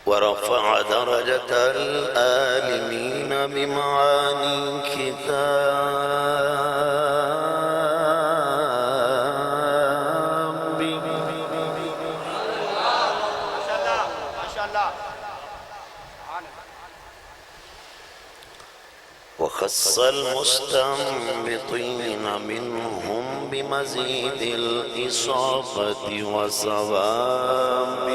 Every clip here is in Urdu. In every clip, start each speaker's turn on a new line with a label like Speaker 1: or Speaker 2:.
Speaker 1: ورفع درجة الآلمين بمعاني كتابه وخص المستنبطين منهم بمزيد الإصابة وصواب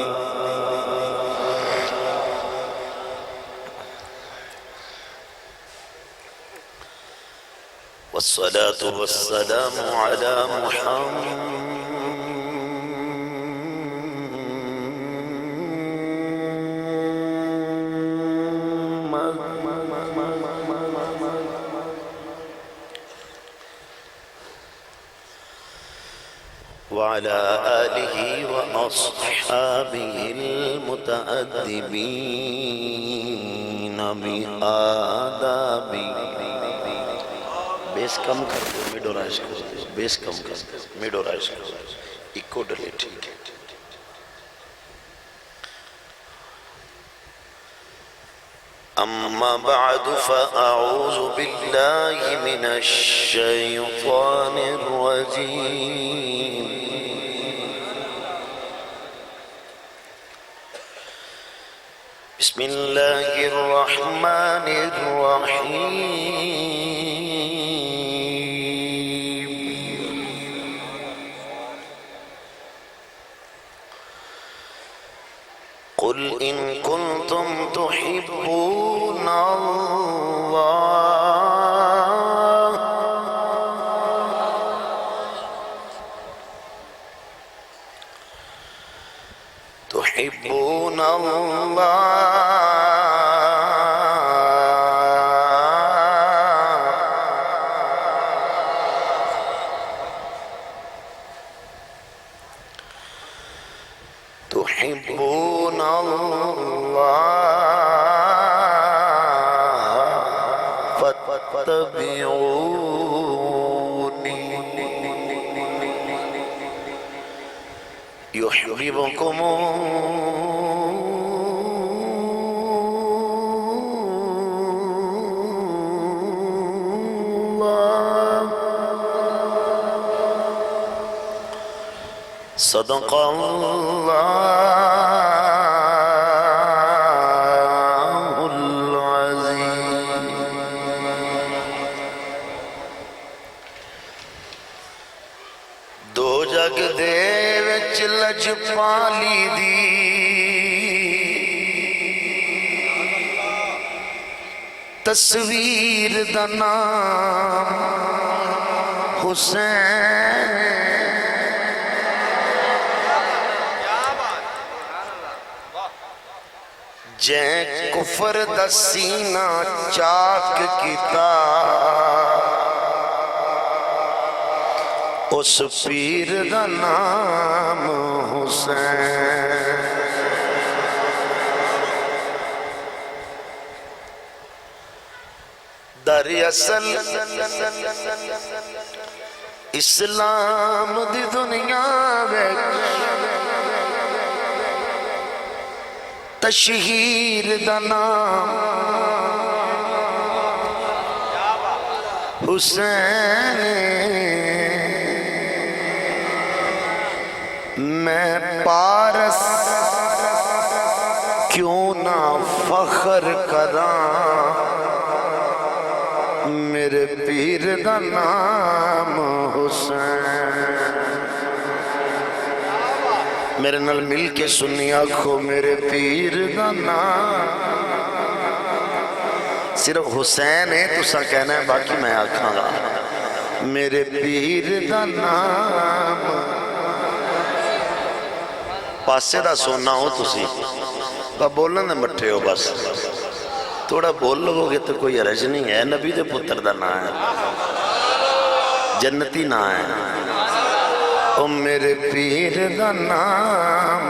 Speaker 1: والصلاة والسلام على وعلى آله وأصحابه المتأدبين بآدابه بیس کم کر دو میڈو رائش کر دو بیس کم کر دو میڈو رائش کر دو ایکو ڈلے ٹھیک ہے اما بعد فاعوذ باللہ من الشیطان الرجیم بسم اللہ الرحمن الرحیم قل إن كنتم تحبون الله تحبون تحبون الله فاتبعوني يحببكم الله صدق اللہ العظیم دو جگ دے وچ لجپالی دی تصویر دا نام حسین جے کفر دا سینہ چاک کیتا اس پیر دا نام حسین دراصل اسلام دی دنیا وچ تشہیر دا نام حسین میں پارس کیوں نہ فخر کراں میرے پیر دا نام حسین میرے نال مل کے سنی آنکھو میرے پیر دا نام صرف حسین ہے تو سا کہنا ہے باقی میں آنکھاں گا میرے پیر دا نام پاسے دا سونا ہو تسی بولن دے مٹھے ہو بس تھوڑا بول لو گے تو کوئی عرض نہیں ہے نبی دے پتر دا نا ہے جنتی نا ہے او میرے پیر دا نام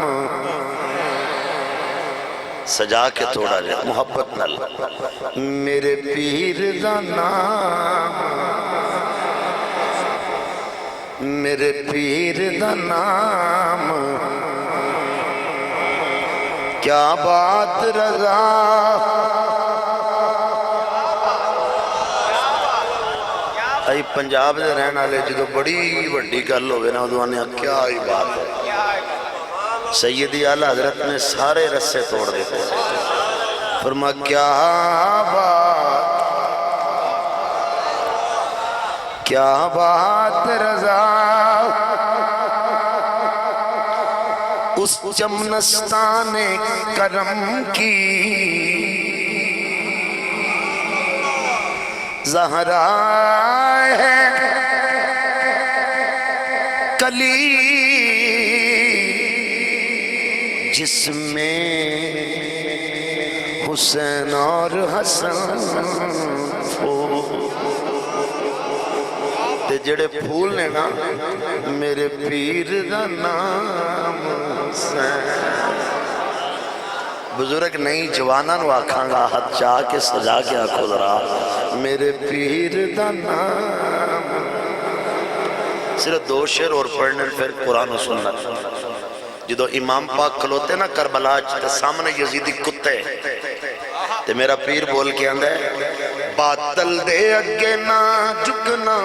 Speaker 1: سجا کے تھوڑا جائے محبت نل میرے پیر دا نام میرے پیر دا نام کیا بات رضا ائی پنجاب دے رہن والے جدو بڑی وڈی گل ہوئے نا ادو آنے کیا ہی بات ہے سیدی اعلیٰ حضرت نے سارے رسے توڑ دیتے فرما کیا بات رضا اس چمنستان کرم کی زہرا ہے کلی جس میں حسین اور حسن تے جڑے پھول نے نا میرے پیر دا نام حسین بزرگ نہیں جوانا نو آکھاں گا ہاتھ چاہ کے سجا کے آکھو ذرا میرے پیر دا نام صرف دو شعر اور پڑھنے پھر قرآن و سنت جدو امام پاک کھلوتے نا کربلا تے سامنے یزیدی کتے تے میرا پیر بول کے آندھا ہے باطل دے اگے نہ جھکنا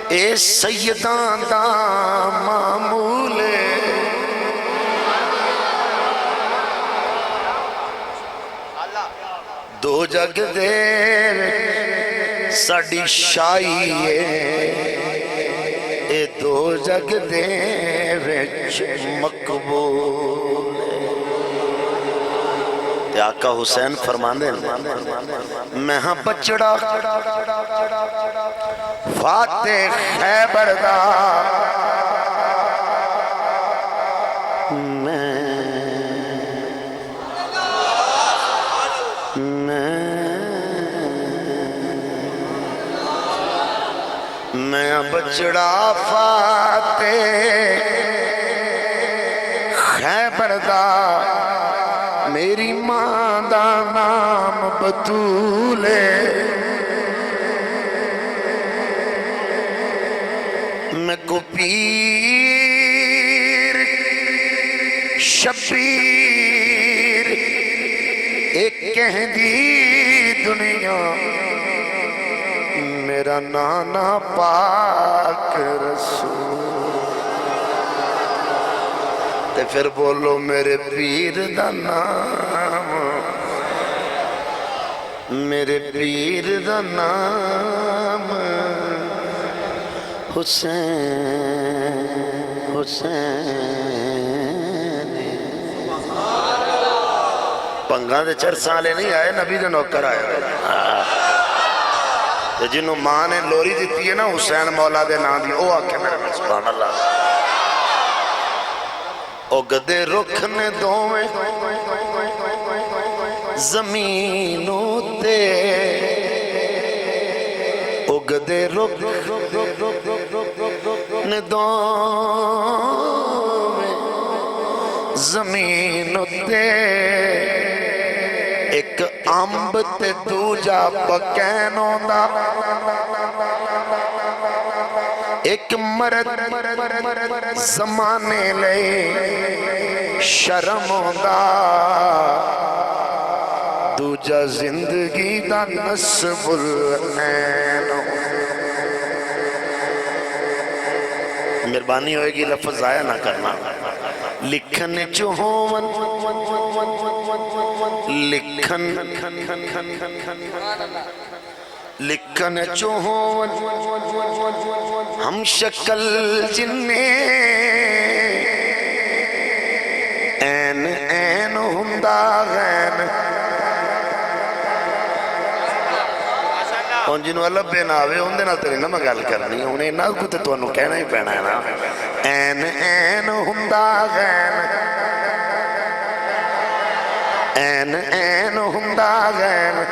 Speaker 1: اے سیدان دا معمول دو جگ دے ساڑی شائی اے دو جگ دے وچ مقبول تے آقا حسین فرماندے میں ہاں بچڑا فاتح خیبر دا میں بچڑا فاتح خیبر دا میری ماں دا نام بطول میں کو پیر شبیر ایک کہہ دی دنیا میرا نانا پاک رسول تے پھر بولو میرے پیر دا نام میرے پیر دا نام حسین حسین پنگاں دے چرساں لے نہیں آئے نبی دے نوکر آئے جنہوں ماں نے لوری دیتی ہے نا حسین مولا دے نام دی او آکے میرے میں سبحان اللہ او گدے رکھ نے دوویں زمینوں تے او گدے رکھ نے دوویں زمینوں تے ایک امب تے دوجا بکینوں دا ایک مرد زمانے لئے شرموں دا دوجا زندگی دا نصب العینوں مہربانی ہوئے گی لفظ ضائع نہ کرنا لکھن چوہون لکھن چوہون ہم شکل جننے این این ہندہ غین اور جنہوں اللہ بے ناوے ہوں دے نہ تیرے نہ مگال کرنی انہیں نہ کتے تو انہوں کہنا ہی پہنا ہے نا این این ہندہ غین این این ہندہ غین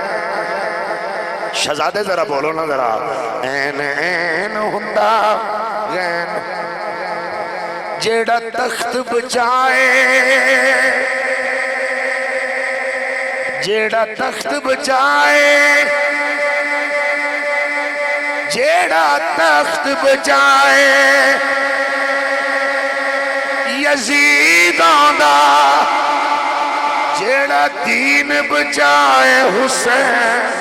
Speaker 1: شہزادے ذرا بولو نا ذرا این این ہندہ غین جیڑا تخت بچائے جیڑا تخت بچائے جیڑا تخت بچائے یزید آندا جیڑا دین بچائے حسین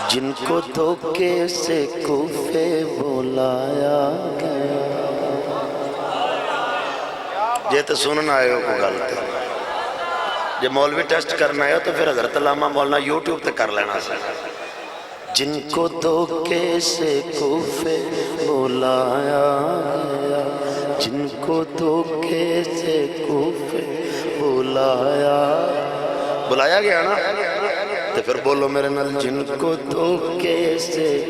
Speaker 1: جن کو دھوکے سے کوفے بلایا گیا یہ تو سننا آئے ہو کو غلط ہے جب مولوی ٹیسٹ کرنا ہے تو پھر حضرت علامہ مولانا یوٹیوب تے کر لینا سے جن کو دھوکے سے کوفے بلایا گیا جن کو دھوکے سے کوفے بلایا گیا نا تو پھر بولو میرے نال جن کو دھوکے سے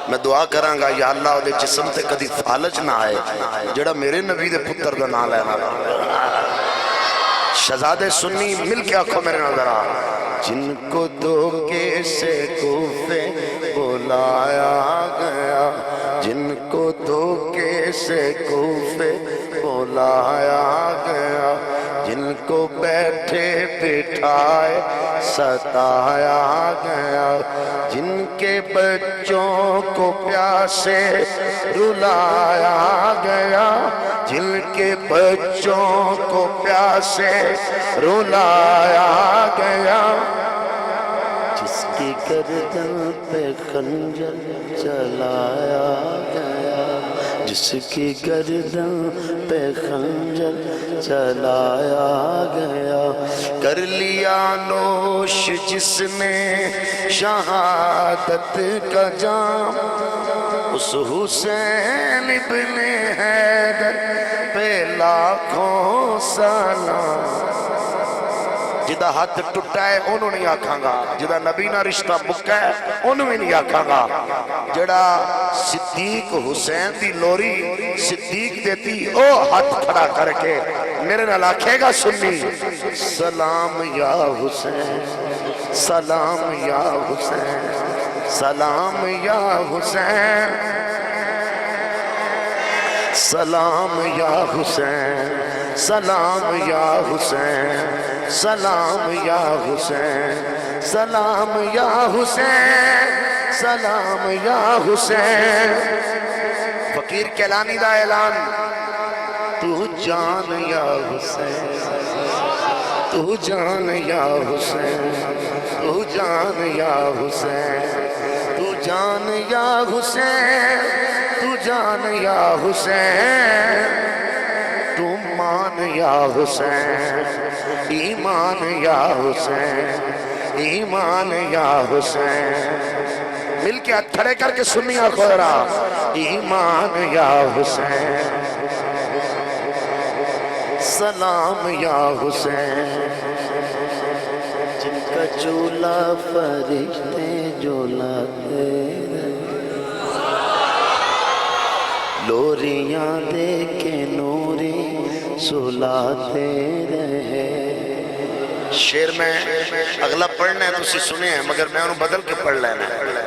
Speaker 1: میں دعا کروں گا یا اللہ دے جسم تے کدی فالج نہ آئے جڑا میرے نبی دے پتر دا نام لینا شہزادے سنی مل کے آنکھوں میرے نظر آ جن کو دھوکے سے کوفے بلایا گیا جن کو دھوکے سے کوفے بلایا گیا جن کو بیٹھے بٹھائے ستایا گیا جن کے بچوں کو پیاسے رلایا گیا جن کے بچوں کو پیاسے رلایا گیا جس کی گردن پہ خنجر چلایا گیا جس کی گردن پہ خنجر چلایا گیا کر لیا نوش جس نے شہادت کا جام اس حسین ابن حیدر پہ لاکھوں سلام جدہ ہاتھ ٹوٹا ہے انہوں نہیں آکھاں گا جدہ نبی نہ رشتہ مکہ ہے انہوں نہیں آکھاں گا جڑا صدیق حسین دی لوری صدیق دیتی او ہاتھ کھڑا کر کے میرے نال آکھے گا سنی سلام یا حسین سلام یا حسین سلام یا حسین سلام یا حسین سلام یا حسین سلام یا حسین سلام یا حسین سلام یا حسین فقیر کیلانی دا اعلان تو جان یا حسین تو جان یا حسین تو جان یا حسین تو جان یا حسین تو جان یا حسین تو مان یا حسین ایمان یا حسین ایمان یا حسین مل کے ہاتھ کھڑے کر کے سنیا خورا ایمان یا حسین سلام یا حسین جن کا چولہ فرشتے جولاتے رہے لوریاں دے کے نوری سلاتے رہے شیر میں اگلا پڑھنا ہے تو اسی سنے ہیں مگر میں انہوں بدل کے پڑھ لینا ہے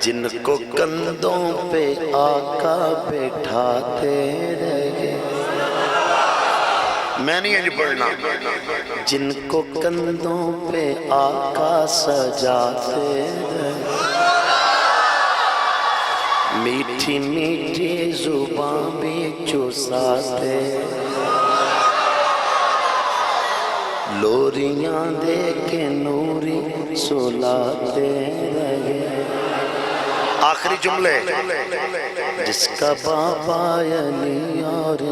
Speaker 1: جن کو کندھوں پہ آقا بٹھاتے رہے میں نہیں یہ پڑھنا جن کو کندھوں پہ آقا سجاتے رہے میٹھی میٹھی زبان بھی چوساتے لوریاں دے کے نوری سلاتے رہے آخری جملے جس کا بابا علی اور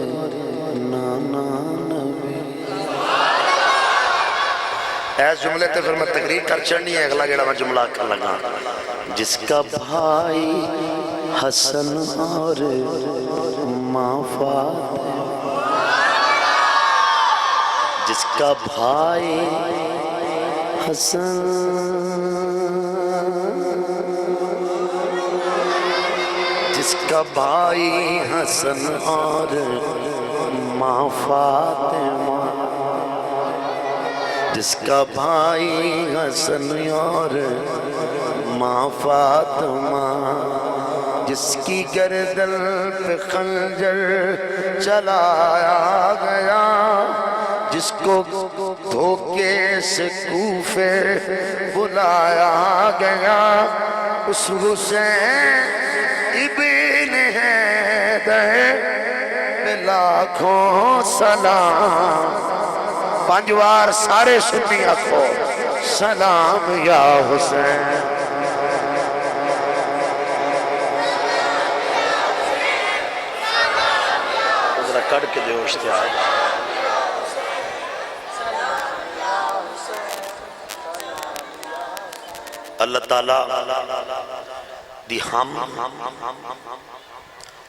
Speaker 1: نانا نبی ایس جملے تے پھر میں تقریر کر چڑھنی ہے اگلا جڑا میں جملہ کر لگا جس کا بھائی حسن اور ماں فاطمہ جس کا بھائی حسن جس کا بھائی حسن اور ماں فاطمہ جس کا بھائی حسن اور ماں فاطمہ جس کی گردن پہ خنجر چلایا گیا جس کو دھوکے سے کوفے بلایا گیا، اس حسین ابن حیدر میں لاکھوں سلام۔ پانچوار سارے سنی آکھو سلام یا حسین۔ ذرا کڑ کے دے اشتہار۔ اللہ تعالیٰ دی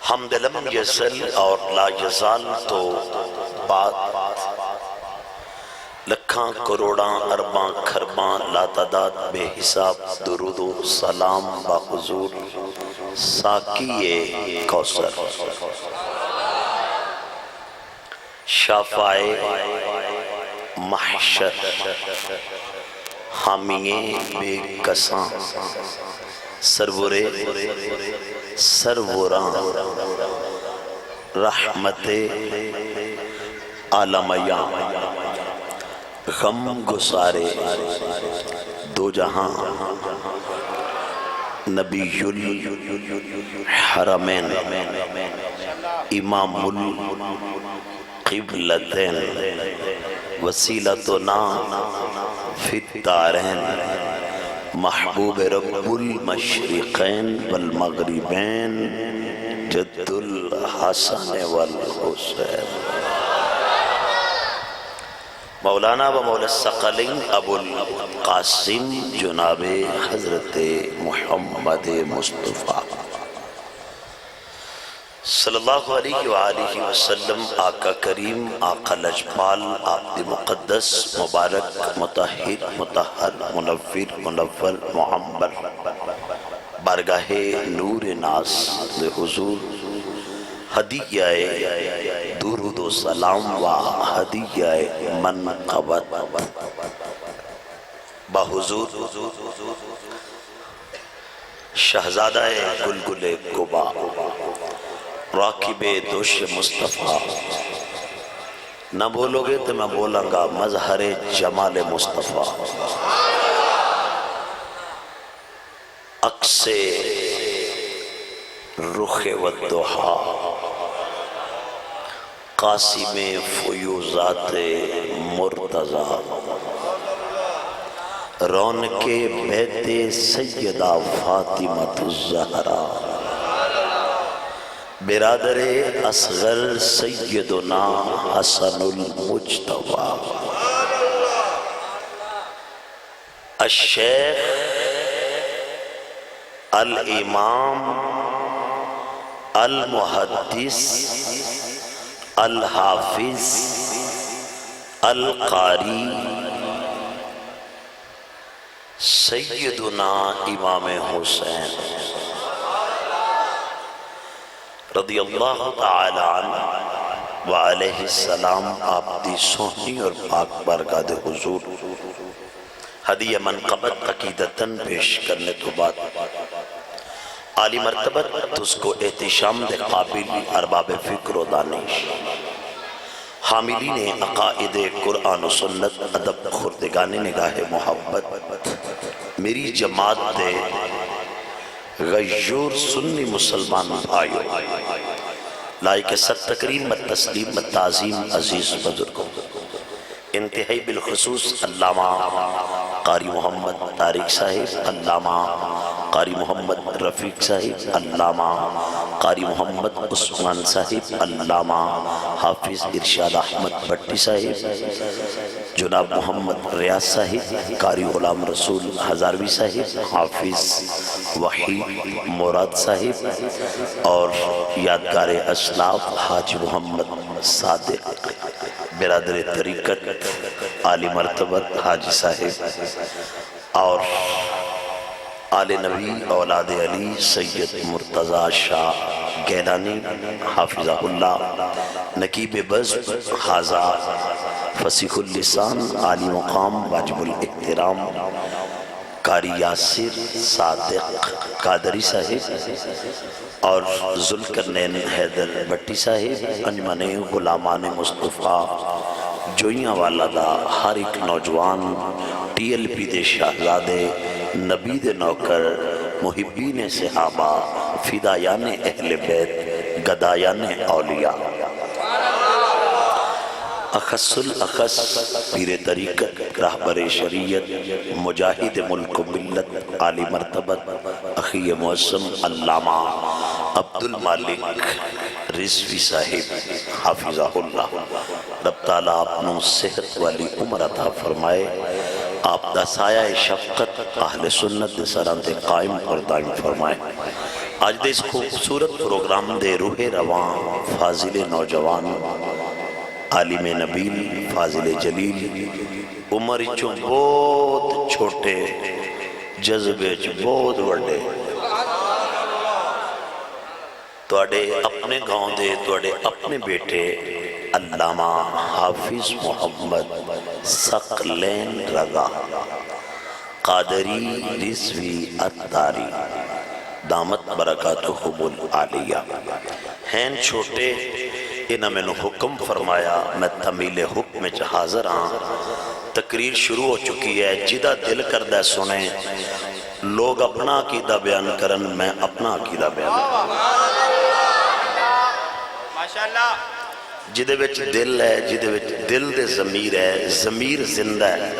Speaker 1: حمد لم یزل اور لا یزال تو بات لکھاں کروڑاں ارباں کھرباں لا تعداد بے حساب درود و سلام با حضور ساقی کوثر، شافعِ محشر، حامی بے کساں، سرور سروراں، رحمت عالمیاں، غم گسارے دو جہاں، نبی الحرمین، امام القبلتین، وسیلتنا فی الدارین، محبوب رب المشرقین والمغربین، جد الحسن والحسین۔ مولانا و مولا الثقلین ابو القاسم جناب حضرت محمد مصطفیٰ صلی اللہ علیہ وآلہ وسلم، آقا کریم، آقا لجپال، آپ دی مقدس مبارک مطہر مطہر منور منور معمر بارگاہ نور ناز دے حضور ہدیہ درود و سلام و ہدیہ منقبت بحضور شہزادہ گلگل قبا، راکب دوش مصطفیٰ۔ نہ بولو گے تو میں بولاں گا مظہر جمال مصطفیٰ، عکس رخ والضحا، قاسم فیوزات مرتضی، رونق بیت سیدہ فاطمہ الزہرا، برادر اصغر سیدنا حسن المجتبی، الشیخ الامام المحدث الحافظ القاری سیدنا امام حسین رضی اللہ تعالی عنہ وعلیہ السلام، آپ دی سونی اور پاک بارگاہ دے حضور ہدیہ منقبت عقیدتاً پیش کرنے تو بعد عالی مرتبت تس کو احتشام دے قابل ارباب فکر و دانش، حاملین عقائد قرآن و سنت، ادب خردگان نگاہ محبت، میری جماعت دے غیور سنی مسلمان آئیو، لائق ست تکریم و تسلیم و تعظیم عزیز بزرگوں، انتہائی بالخصوص علامہ قاری محمد طارق صاحب، علامہ قاری محمد رفیق صاحب، علامہ قاری محمد عثمان صاحب، علامہ حافظ ارشاد احمد بھٹی صاحب، جناب محمد ریاض صاحب، قاری غلام رسول ہزاروی صاحب، حافظ وحید مراد صاحب، اور یادگار اسلاف حاج محمد صادق، برادر طریقت عالی مرتبت حاجی صاحب، اور آل نبی اولاد علی سید مرتضی شاہ گیلانی حافظہ اللہ، نقیب بزم حاضہ فصیح اللسان عالی مقام واجب الاحترام قاری یاسر صادق قادری صاحب، اور ذوالقرنین حیدر بھٹی صاحب، انجمن غلامان مصطفیٰ جوئیاں والا دا ہر ایک نوجوان ٹی ایل پی دے شہزادے نبی دے نوکر محبین صحابہ فدایان اہل بیت گدایان اولیاء اخص الاخص پیر طریقت رہبر شریعت مجاہد ملک و ملت عالی مرتبت اخی معظم علامہ عبد المالک رضوی صاحب حافظہ اللہ، رب تعالیٰ اپنوں صحت والی عمر عطا فرمائے، آپ دا سایہ شفقت اہل سنت دے سران تے قائم اور دائم فرمائے۔ آج دے اس خوبصورت پروگرام دے روح روان فاضل نوجوان عالم نبیل فاضل جلیل عمر چوں بہت چھوٹے جذبے چ بہت وڈے توڑے اپنے گاؤں دے توڑے اپنے بیٹے علامہ حافظ محمد ثقلین رضا قادری رضوی اتاری دامت برکاتہم العالیہ ہیں چھوٹے، انہاں میں نے حکم فرمایا میں تمیل حکم میں حاضر ہاں، تقریر شروع ہو چکی ہے، جدہ دل کردہ سنیں، لوگ اپنا عقیدہ بیان کرن، میں اپنا عقیدہ بیان کرن، جدے وچ دل ہے، جدے وچ دل دے ضمیر ہے، ضمیر زندہ ہے،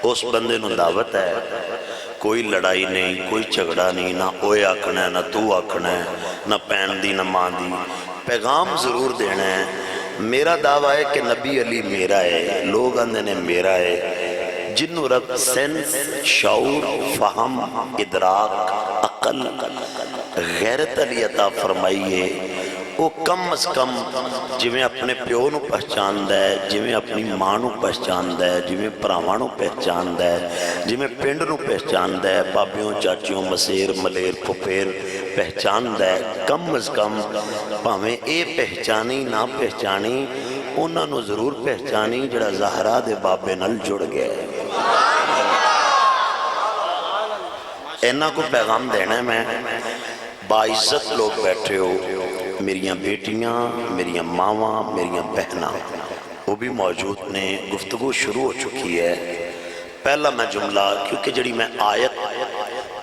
Speaker 1: اس بندے نو دعوت ہے، کوئی لڑائی نہیں، کوئی جھگڑا نہیں، نہ اوے آکھنا ہے، نہ تو آکھنا ہے، نہ پین دی، نہ ماں دی، پیغام ضرور دینا ہے۔ میرا دعویٰ ہے کہ نبی علی میرا ہے، لوگ اندھے نے میرا ہے، جنہوں رب سینس شعور فہم ادراک عقل غیرت علی عطا فرمائیے، وہ کم از کم جویں اپنے پیو نو پہچان دے، جویں اپنی ماں نو پہچان دے، جویں پراواں نو پہچان دے، جویں پنڈ نو پہچان دے، بابیوں چاچیوں مسیر ملیر پھپھیر پہچان دے، کم از کم پاویں اے پہچانی نہ پہچانی انہاں نو ضرور پہچانی جڑا زہرا دے بابے نال جڑ گیا ہے۔ اینا کو پیغام دینا ہے، میں باعزت لوگ بیٹھے ہو، میریاں بیٹیاں، میریاں ماواں، میریاں بہناں وہ بھی موجود نے، گفتگو شروع ہو چکی ہے۔ پہلا میں جملہ کیونکہ جڑی میں آیت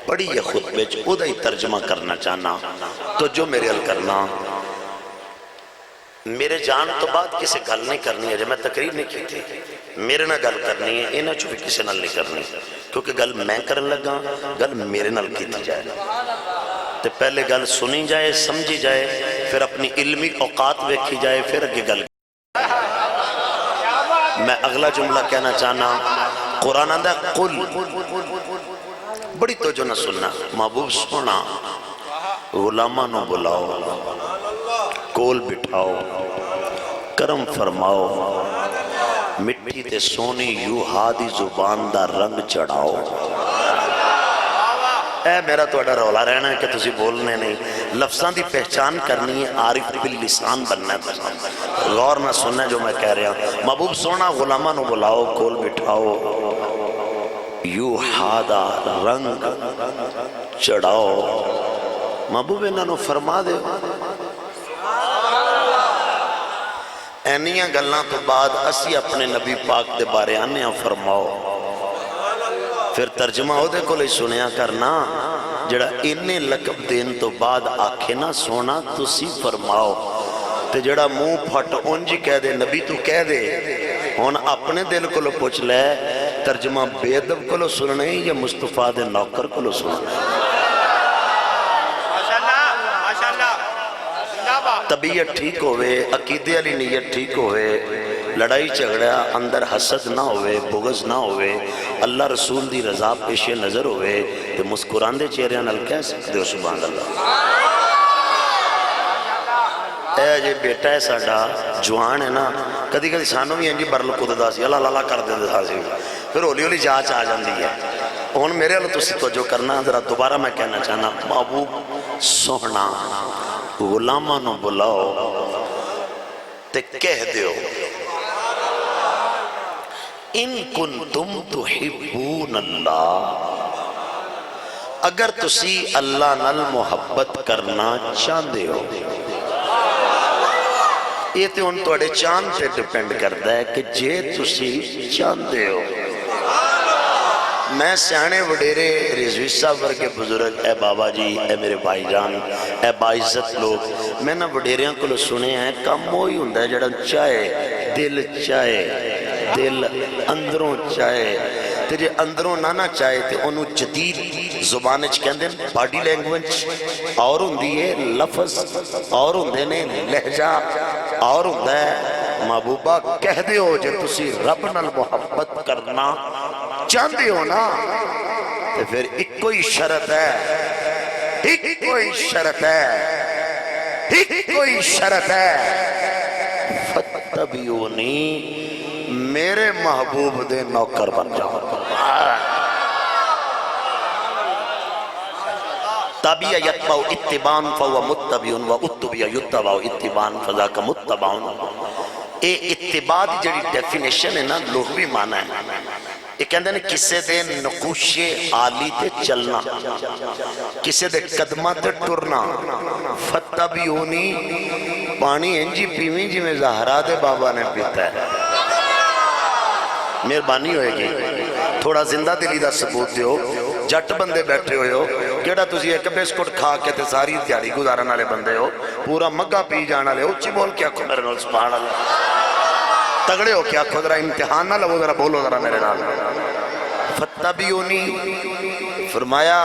Speaker 1: پڑھی ہے خطبے چ او دا ہی ترجمہ کرنا چاہنا تو جو میرے حل کرنا، میرے جان تو بعد کسے گل نہیں کرنی ہے، جب میں تقریر نہیں کی تھی میرے نہ گل کرنی ہے، انہاں چو بھی کسے نال نہیں کرنی، کیونکہ گل میں کرن لگا گل میرے نال کیتی جائے، تو پہلے گل سنی جائے سمجھی جائے، پھر اپنی علمی اوقات ویکھی جائے، پھر اگے گل۔ میں اگلا جملہ کہنا چاہنا، قرآن آندہ قل، بڑی توجہ نہ سننا، محبوب سونا غلامہ نو بلاؤ، کول بٹھاؤ، کرم فرماؤ، مٹھی تے سونی یو ہادی زبان دا رنگ چڑھاؤ۔ اے میرا تو اڈا رولا رہنا ہے کہ تسی بولنے نہیں، لفظاں دی پہچان کرنی ہے، عارف باللسان بننا ہے، غور نہ سننا جو میں کہہ رہا ہوں۔ محبوب سونا غلامہ نو بلاؤ، کول بٹھاؤ، یو ہادا رنگ چڑھاؤ، محبوب انہاں نو فرما دے۔ اینیاں گلنا تو بعد اسی اپنے نبی پاک دے بارے آنے فرماؤ، پھر ترجمہ ہو دے کو لئے سنیا کرنا، جڑا انہیں لقب دین تو بعد آکھے نہ سونا تسی فرماؤ، تے جڑا منہ پھٹ انجی کہہ دے نبی تو کہہ دے، ہون اپنے دل کو لو پوچھ لے ترجمہ بے ادب کو لو سننے یا مصطفیٰ دے نوکر کو لو سننے۔ طبیعت ٹھیک ہوئے، عقیدے علی نیت ٹھیک ہوئے، لڑائی جھگڑا اندر حسد نہ ہوئے، بغض نہ ہوئے، اللہ رسول دی رضا پیش نظر ہوئے، تو مسکران دے چہرے نال کہہ سکتے ہو سبحان اللہ۔ اے جی بیٹا ہے ساڑا جوان ہے نا، کدی کدی سانو بھی انجی برل کود دا سی، اللہ اللہ کر دے دا سی، پھر ہولی ہولی جاچ آ جاندی ہے۔ ہون میرے اللہ تسی توجہ کرنا، ذرا دوبارہ میں کہنا چاہنا، محبوب سوہنا غلامہ نو بلاؤ تے کہہ دیو، ان کنتم تحبون اللہ، اگر تسی اللہ نال محبت کرنا چاندے ہو، یہ تو ہن تواڈے چاند تے ڈیپینڈ کرتا ہے کہ جے تسی چاہندے ہو. میں سیانے وڈیرے رضوی صاحب ورگے بزرگ اے بابا جی اے میرے بھائی جان اے باعزت لوگ میں نہ وڈیریاں کو سنے ہیں کم وہی ہوندا ہے جڑا چاہے دل اندروں چاہے تے جے اندروں نہ چاہے تے انہوں جدید زبان وچ کہندے ہیں باڈی لینگویج اور ہوندی ہے لفظ اور ہوندے نے لہجہ اور ہوندا ہے. محبوبہ کہہ دیو جے تسی رب نال محبت کرنا چاہتے ہو نا تو پھر ایک کوئی شرط ہے فتبیونی میرے محبوب دے نوکر بن جاؤ. تابعہ یتبع اتبان فہو متبعن و اتبع یتبع اتبان فذاک متبعن. اے اتباع دی جڑی ڈیفینیشن ہے نا لغوی معنی ہے. یہ کہندے نے کسے دے نقوش عالی تے چلنا کسے دے قدمہ تے ٹرنا. فتبیونی پانی انجی پیویں جی میں زہرا دے بابا نے پیتا ہے. مہربانی ہوئے گی تھوڑا زندہ دلی دا ثبوت دیو. جٹ بندے بیٹھے ہوئے ہو کیڑا تسی ایک بسکٹ کھا کے تے ساری دیہڑی گزارن والے بندے ہو پورا مگا پی جان والے اچھی بول کے آکھو میرے نال سبحان اللہ. تگڑے ہو کیا آکھو ذرا امتحان نہ لو ذرا بولو ذرا میرے نال. فتبیونی فرمایا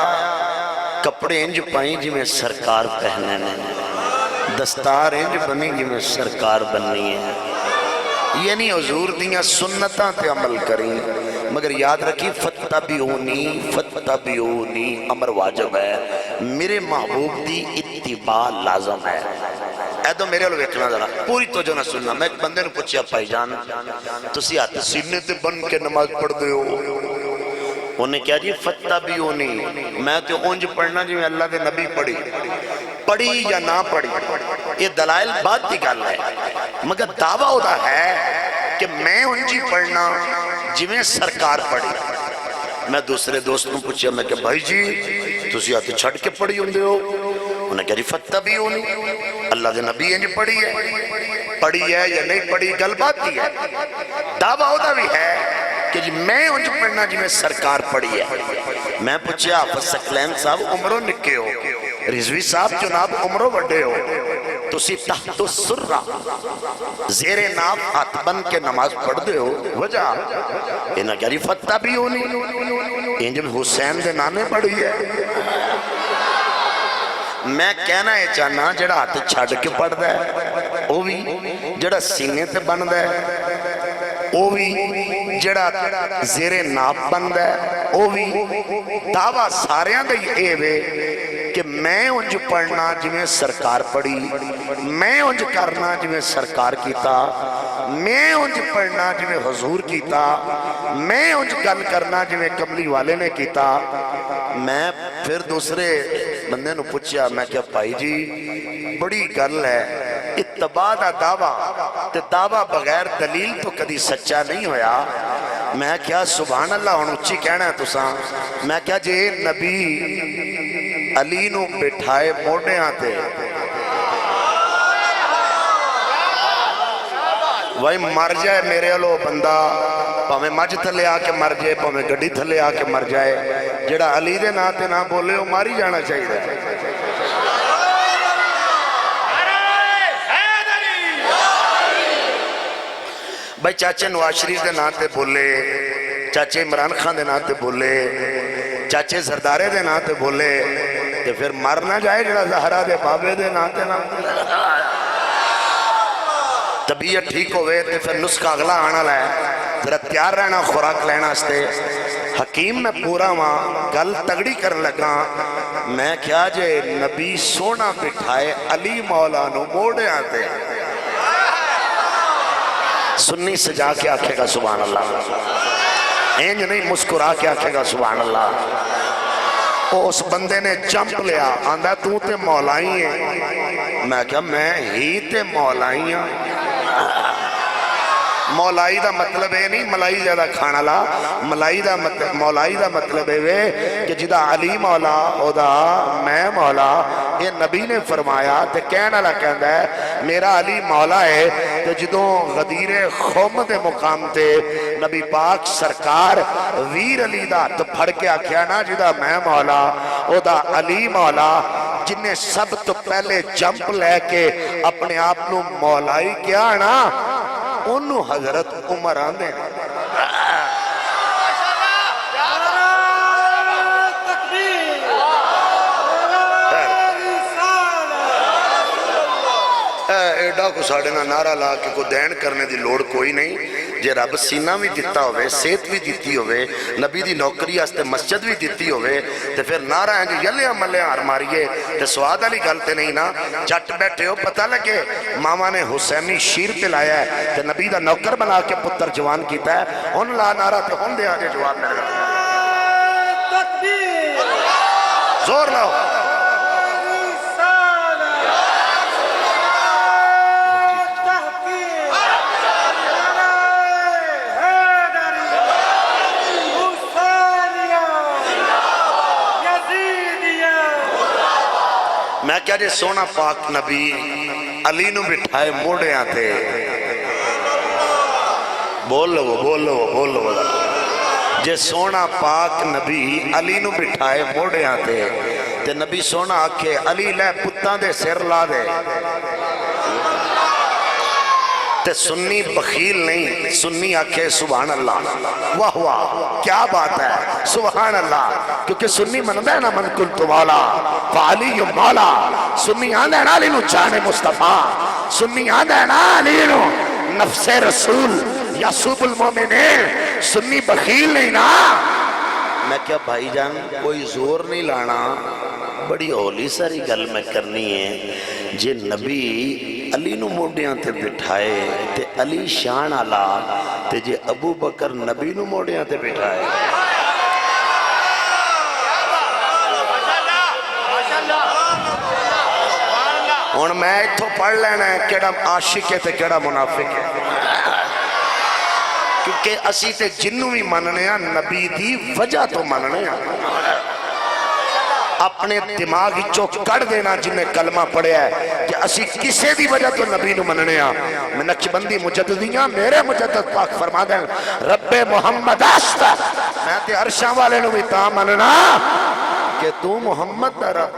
Speaker 1: کپڑے انج پائیں جی میں سرکار پہنے نے دستار انج بنی جی میں سرکار بننی ہے. یعنی حضور دیاں سنتاں تے عمل کریں مگر یاد رکھی فتبیونی امر واجب ہے. میرے محبوب دی اتباع لازم ہے. ایدو میرے لوگ ایکنا ذرا پوری توجہ نہ سننا. میں ایک بندے نے پوچھیا پائی جان تسی آتے سینے تے بن کے نماز پڑھ دے ہو. انہیں کیا جی فتبیونی میں تو اونج پڑھنا جی میں اللہ دے نبی پڑھی یا نہ پڑھی یہ دلائل بات دی گل ہے مگر دعویٰ ہوتا ہے کہ میں انجی پڑھنا جی میں سرکار پڑھی. میں دوسرے دوستوں پوچھیا میں کہ بھائی جی تسی آتے چھڑ کے پڑھی ہوندے ہو. انہیں کہا جی فتبیونی اللہ دے نبی انج پڑھی ہے یا نہیں پڑھی گل بات دی ہے. دعویٰ ہوتا بھی ہے کہ جی میں انج پڑھنا جی میں سرکار پڑھی ہے. میں پوچھیا حافظ ثقلین صاحب عمروں نکے ہو رضوی صاحب جناب عمروں وڈے ہو تسی تحت السرہ زیر ناف ہاتھ بن کے نماز پڑھ دے ہو وجہ انہاں کہا جی فتبیونی انج حسین دے نانے پڑھی ہے. میں کہنا ہے چاہنا جڑا ہاتھ چھڑ کے پڑھ دے وہ بھی جڑا سینے تے بن دے وہ بھی جڑا زیر ناپ بن دے وہ بھی دعویٰ ساریاں دے اے وے کہ میں انج پڑھنا جی میں سرکار پڑھی میں انج کرنا جی میں سرکار کیتا میں انج پڑھنا جی میں حضور کیتا میں انج گل کرنا جی میں کملی والے نے کیتا. میں پھر دوسرے بندے نو پوچھیا میں کیا بھائی جی بڑی گل ہے اتباع دا دعویٰ تے دعویٰ بغیر دلیل تو کدی سچا نہیں ہویا. میں کیا سبحان اللہ ہن اچھی کہنا ہے تساں میں کیا جے نبی علی نو بٹھائے موڑے آتے وہی مر جائے میرے لو بندہ پاہمیں مجھ تھلے آ کے مر جائے پاہمیں گڑی تھلے آ کے مر جائے جڑا علی دے ناتے نہ بولے وہ ماری جانا چاہیے. بھائی چاچے نواز شریف دے ناتے بولے چاچے عمران خان دے ناتے بولے چاچے زردارے دے ناتے بولے تو پھر مر نہ جائے جڑا زہرا دے بابے دے ناتے نہ طبیعت ٹھیک ہوئے تو پھر نسخہ اگلا آنا لائے ذرا تیار رہنا خوراک لینا استے. حکیم میں پورا وہاں گل تگڑی کرن لگا میں کیا جے نبی سونا بٹھائے علی مولا نو موڑے آتے سنی سجا کے آکھے گا سبحان اللہ اینج نہیں مسکرا کے آکھے گا سبحان اللہ. اس بندے نے چمپ لیا آندھا تو تے مولائی ہیں میں کہا میں ہی تے مولائی ہیں مولائی دا مطلب ہے نہیں ملائی زیادہ کھانا لا، مولائی دا مطلب ہے کہ جدا علی مولا او دا میں مولا، یہ نبی نے فرمایا تے کہنا والا کہندا ہے میرا علی مولا ہے۔ تے جدوں غدیر خم دے مقام تے نبی پاک سرکار ویر علی دا تو پھڑ کے آکھیا نا جدا میں مولا او دا علی مولا، جن نے سب تو پہلے جمپ لے کے اپنے آپ نو مولائی کیا نا انہوں حضرت عمر آندے ایڈا کو ساڑھے نا نعرہ لا کے کو دین کرنے دی لوڑ کوئی نہیں، جے رب سینہ بھی دیتا ہوئے، صحت بھی دیتی ہوئے، نبی دی نوکری آستے مسجد بھی دیتی ہوئے، تے پھر نعرہ ہیں جو یلیاں ملیاں ہر ماریے تے سواد علی گلتے نہیں نا، جٹ بیٹھے ہو پتہ لگے ماما نے حسینی شیر پہ لایا ہے تے نبی دا نوکر بنا کے پتر جوان کیتا ہے، ان لا نعرہ تے ہن دے آجے جوان میرے گا زور لاؤ میں کیا جے سونا پاک نبی علی نو بٹھائے موڑے آتے بول لو جے سونا پاک نبی علی نو بٹھائے موڑے آتے تے نبی سونا آکھے علی لے پتاں دے سر لا دے تے سنی بخیل نہیں، سنی آکھے سبحان اللہ، واہ واہ کیا بات ہے سبحان اللہ، کیونکہ سنی مندہ ہے نا من کنت مولا فعلی مولا، سنی آندہ ہے نا علی نو جان مصطفیٰ، سنی آندہ ہے نا علی نو نفس رسول یعصوب المومنین، سنی بخیل نہیں نا۔ میں کیا بھائی جان کوئی زور نہیں لانا، بڑی اولی ساری گل میں کرنی ہے، جے نبی علی نو موڑیاں تے بٹھائے تے علی شان آلا تے جے ابو بکر نبی نو موڑیاں تے بٹھائے ہون میں اتھو پڑھ لینا ہے کیڑا عاشق ہے تے کیڑا منافق ہے، کیونکہ اسی تے جنو بھی مننے ہیں نبی دی وجہ تو مننے ہیں، اپنے دماغ چوک کڑ دینا جنہیں کلمہ پڑھے ہے کہ اسی کسے دی وجہ تو نبی نو مننے ہیں۔ میں نقشبندی مجددیاں میرے مجدد پاک فرما دیں رب محمد آستا میں تے عرشاں والے نو بھی تا مننا کہ تو محمد دا رب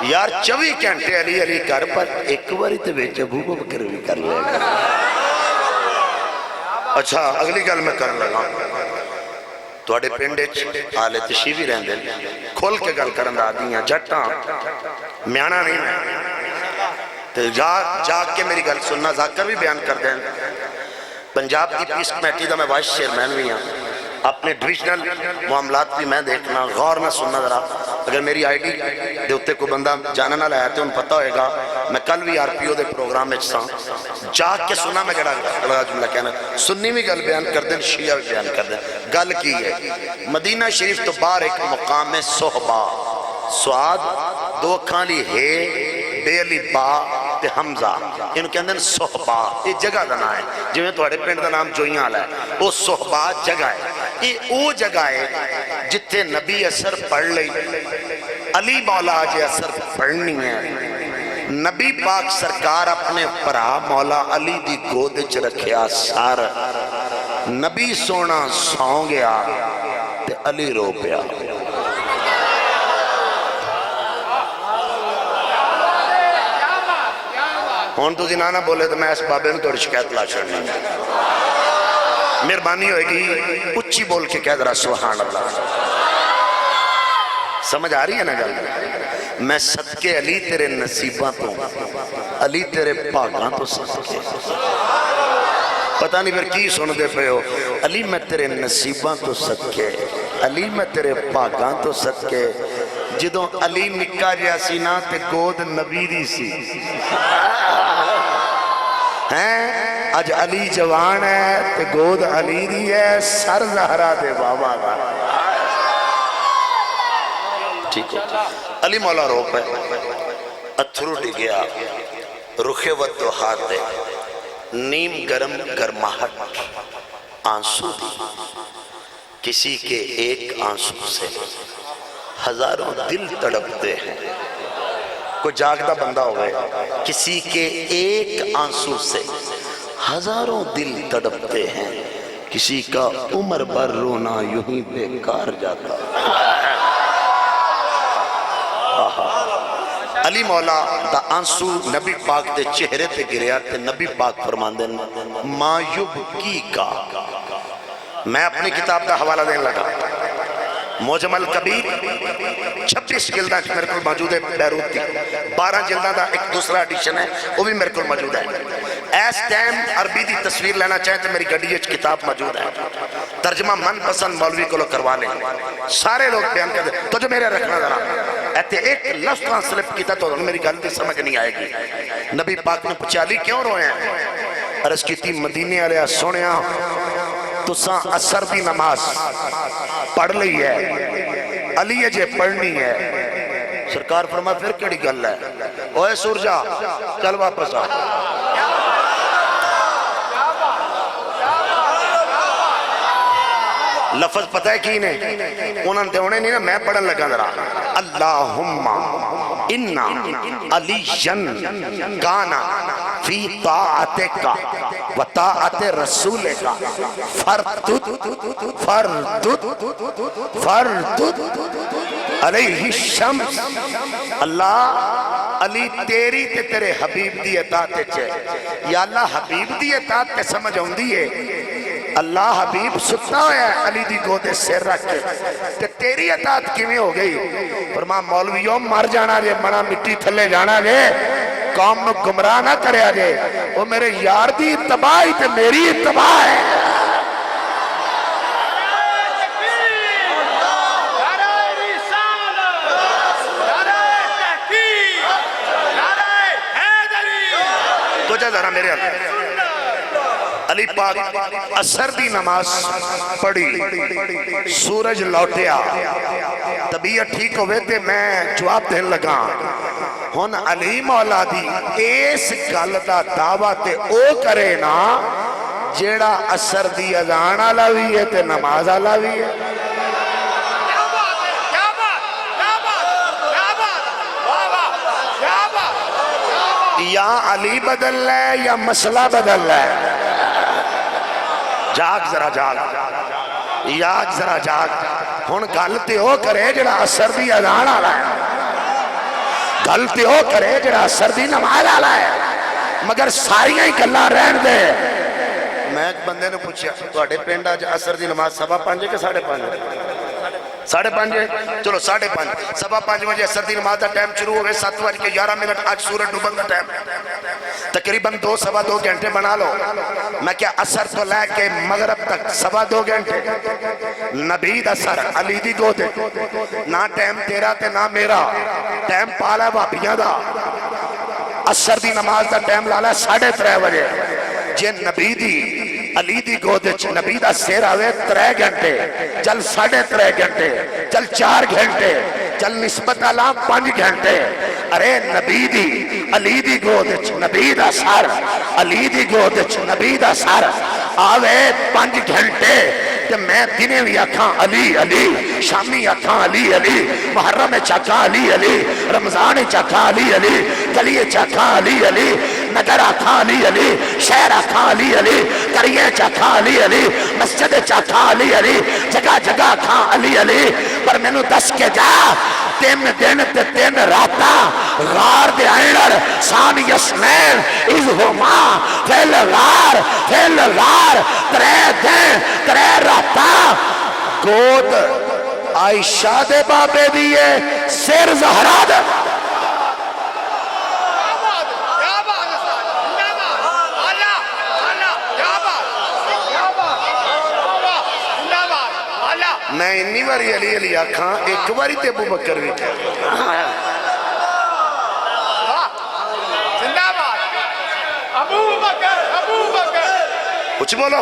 Speaker 1: یار 24 گھنٹے علی علی کر پر ایک باری تے بیچ ابو بکر بھی کر لے گا۔ اچھا اگلی گل میں کرن لگا توڑے پنڈے آلے تشیوی رہن دے کھول کے گل کرن دا دیاں جٹاں میانا نہیں میں جا کے میری گل سننا ذاکر بھی بیان کر دیں پنجاب دی پیس کمیٹی دا میں وائس چیئرمین بھی ہوں، اپنے ڈویژنل معاملات بھی میں دیکھنا غور نہ سننا ذرا، اگر میری آئی ڈی دے اتے کو بندہ جانا نہ لائے تھے ان پتہ ہوئے گا میں کل بھی آر پی او دے پروگرام میں چاہاں جا کے سنا میں کہڑا جملہ کہنا سنی بھی گل بیان کر دیں شیعہ بھی بیان کر دیں گل کی ہے مدینہ شریف تو باہر ایک مقام ہے صحبہ سواد دو کھالی ہے بے علی با تے حمزہ انہوں کہندے ہیں صحبہ یہ جگہ دنا ہے جو میں توڑے پینڈ دا نام جوئیاں آلہ ہے وہ صحبہ جگہ ہے یہ او جگہ ہے جتے نبی اثر پڑھ لئی علی مولا آجے اثر پڑھنی ہے نبی پاک سرکار اپنے پرا مولا علی دی گودج رکھیا سار نبی سونا سو گیا تے علی رو پیا ہون تو زنانہ بولے تو میں اس بابے نے توڑی شکایت لا چھڑنی مہربانی ہوئے گی اچھی بول کے کہہ درہ سبحان اللہ سمجھ آ رہی ہے نا گل میں صدقے علی تیرے نصیباں تو علی تیرے پاگاں تو صدقے پتہ نہیں پھر کی سن دے پہ ہو علی میں تیرے نصیباں تو صدقے علی میں تیرے پاگاں تو صدقے جدوں علی نکا جیا سی نا تے گود نبی دی سی ہیں آج علی جوان ہے تے گود علی دی ہے سر زہرہ دے بابا گا ٹھیک ہو علی مولا روپ ہے اتھرو ڈگیا رخ ودوحات دے نیم گرم گرماہٹ آنسو دی کسی کے ایک آنسو سے ہزاروں دل تڑپتے ہیں کوئی جاگتا بندہ ہوئے کسی کے ایک آنسو سے ہزاروں دل تڑپتے ہیں کسی کا عمر بھر رونا یوں ہی بیکار جاتا علی مولا دا آنسو نبی پاک دے چہرے تے گریا تے نبی پاک فرمان دے ما یبکی کا میں اپنی کتاب دا حوالہ دین لگا موجم الکبیر 26 جلدہ میرے کو موجود ہے بیروت کی 12 جلدہ دا ایک دوسرا ایڈیشن ہے وہ بھی میرے کو موجود ہے ایس ٹائم عربی دی تصویر لینا چاہیں تو میری گڈی اچھ کتاب موجود ہے ترجمہ من پسند مولوی کو لوگ کروا لیں سارے لوگ بیان کر دیں تو جو میرے رکھنا ذرا ایتے ایک لفظ ٹرانسلیٹ کیتا تو میری غلطی سمجھ نہیں آئے گی نبی پاک نے پوچھا علی کیوں روئے ہیں عرض کی تھی مدینے علیہ سونیا تو ساں اثر دی نماز پڑھ لئی ہے علی جے پڑھنی ہے سرکار فرما پھر کیڑی گل ہے اوے سورجا چل واپس آ لفظ پتہ ہے کی نہیں انہوں نے ہونے نہیں نا میں پڑھن لگا ذرا اللہم انا علیین کانا فی طاعتک و طاعت رسولک فردد علیہ الشمس اللہ علی تیری تے تیرے حبیب دی اطاعت چے یا اللہ حبیب دی اطاعت تے سمجھ ہوں دیئے اللہ حبیب ستا ہے علی دی گودے سر رکھ کے کہ تیری اطاعت کیویں ہو گئی فرما مولویوں مر جانا جے منا مٹی تھلے جانا جے قوم میں گمراہ نہ کریا جے وہ میرے یار دی اتباعی تے میری اتباع ہے تو جا ذرا میرے اللہ علی پاک اثر دی نماز پڑھی سورج لوٹیا طبیعت ٹھیک ہوئے تے میں جواب دین لگا ہن علی مولا دی اس گل دا دعویٰ تے او کرے نا جیڑا اثر دی اذان والا وی ہے تے نماز والا وی ہے یا علی بدل لے یا مسئلہ بدل لے جاگ ذرا جاگ یاگ ذرا جاگ ہن گلتے ہو کرے جڑا اثر دی اذان والا ہے گلتے ہو کرے جڑا اثر دی نماز والا ہے مگر ساریاں ہی گلاں رہن دے میں ایک بندے نے پوچھا تواڈے پنڈ اج اثر دی نماز 5:30 کہ 5:30 5:30 چلو 5:30 5:30 بجے اثر دی نماز دا ٹائم شروع ہو گئے 7:11 آج سورج ڈوبن دا ٹائم تقریباً 2-2.25 گھنٹے بنا لو میں کیا اثر تو لے کے مغرب تک 2.25 گھنٹے نبی دا سر علی دی گو دے نہ ٹائم تیرا تے نہ میرا ٹائم پالا بھابیاں دا اثر دی نماز دا ٹائم لالا 3:30 بجے جے نبی دی علی دی گودچ نبی دا سیر آوے 3 گھنٹے چل 3.5 گھنٹے چل 4 گھنٹے چل نسبت علام 5 گھنٹے ارے نبی دی علی دی گودچ نبی دا سار علی دی گودچ نبی دا سار آوے 5 گھنٹے کہ میں دنے بھی اکھاں علی علی شامی اکھاں علی علی محرم چاکھاں علی علی رمضان چاکھاں علی علی گلیے چاکھاں علی علی نگر اکھاں علی علی شہر اکھاں علی علی کریے چاکھاں علی علی مسجد چاکھاں علی علی جگہ جگہ اکھاں علی علی پر میں نو دس کے جا 3 دن تے 3 راتا غار دے آئینر سان یسنین از ہما فیل غار 3 دن 3 راتا گود عائشہ دے بابے دیئے سر زہرا دے میں انی باری علی علی آکھاں ایک باری تے ابو بکر بھی کیا
Speaker 2: زندہ باد ابو بکر
Speaker 1: کچھ بولو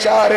Speaker 1: 4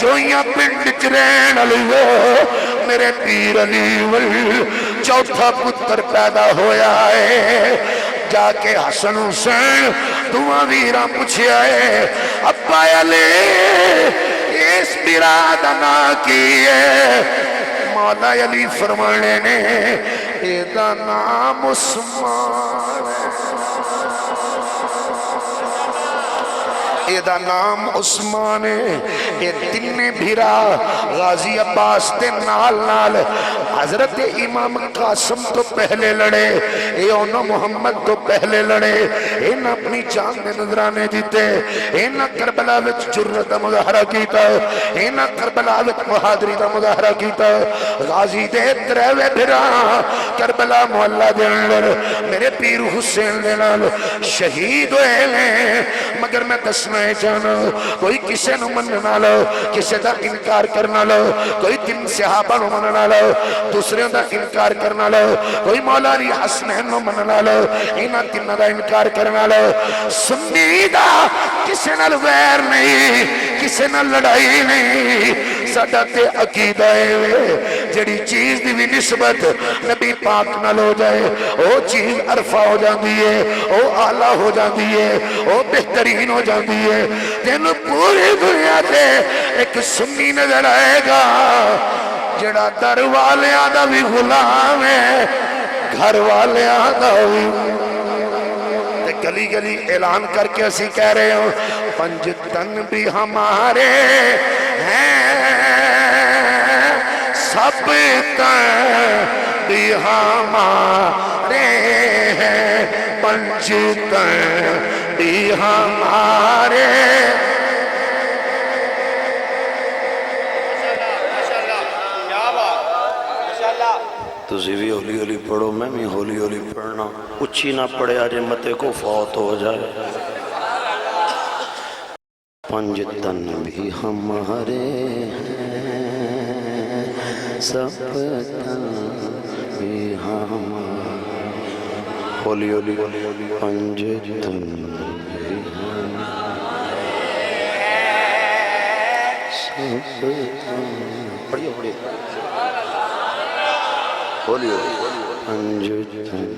Speaker 1: چوئیاں پنڈ چرین علی میرے پیر علی ول چوتھا پتر پیدا ہویا ہے جا کے حسن حسین دعا ویرہ پوچھے آئے ابا علی اس برادنا کی ہے مولا علی فرمانے نے ایدہ نام عثمان ایدہ نام عثمان یہ تین بھیرا غازی عباس تے نال نال حضرت امام قاسم تو پہلے لڑے اے انہوں محمد تو پہلے لڑے اینا اپنی جان میں نظرانے دیتے اینا کربلا وچ جرت مظاہرہ کیتا اینا کربلا وچ مہادری دا مظاہرہ کیتا غازی دے تریوے بھیرا کربلا محلہ دے اندر میرے پیر حسین دے نال شہید ہوئے لیں مگر میں دسنا جانا کوئی کسے نو مننا لو کسے دا انکار کرنا لو کوئی تین صحابہ نو مننا لو دوسرے دا انکار کرنا لو کوئی مولا علی حسنین نو مننا لو اینا تین دا انکار کرنا لو سنی دا کسے نال ویر نہیں کسے نال لڑائی نہیں ساڈا تے عقیدہ ہے جڑی چیز دی بھی نسبت نبی پاک نال ہو جائے او چیز عرفہ ہو جاندی ہے او اعلیٰ ہو جاندی ہے او بہترین ہو جاندی ہے تینو پوری دنیا تے ایک سنی نظر آئے گا جڑا در والیاں دا بھی غلام ہے گھر والیاں دا بھی گلی گلی اعلان کر کے اسی کہہ رہے ہوں پنج تن بھی ہمارے ہیں سب تن بھی ہمارے ہیں پنج تن بھی ہمارے تُسی بھی ہولی ہولی پڑھو میں بھی ہولی ہولی پڑھنا اچھی نہ پڑھے آجے متے کو فوت ہو جائے پنج تن بھی ہمارے ہیں سب تن بھی ہمارے ہولی ہولی پنج تن بھی ہمارے سب تن پڑھئے پڑھئے ہولی ہولی پنج تن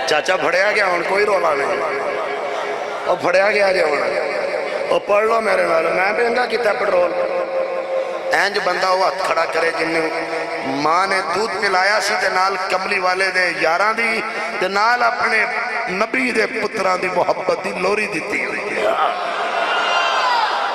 Speaker 1: چاچا پھڑیا گیا ہون کوئی رولا نہیں اور پھڑیا گیا جے ہونا اور پڑھ لو میرے والے میں پہنگا کتا پڑرول اینج بندہ ہوا ہتھ کھڑا کرے جنہیں ماں نے دودھ پلایا سی تے نال کملی والے دے یاراں دی تے نال اپنے نبی دے پتران دی محبت دی لوری دیتی ہوئی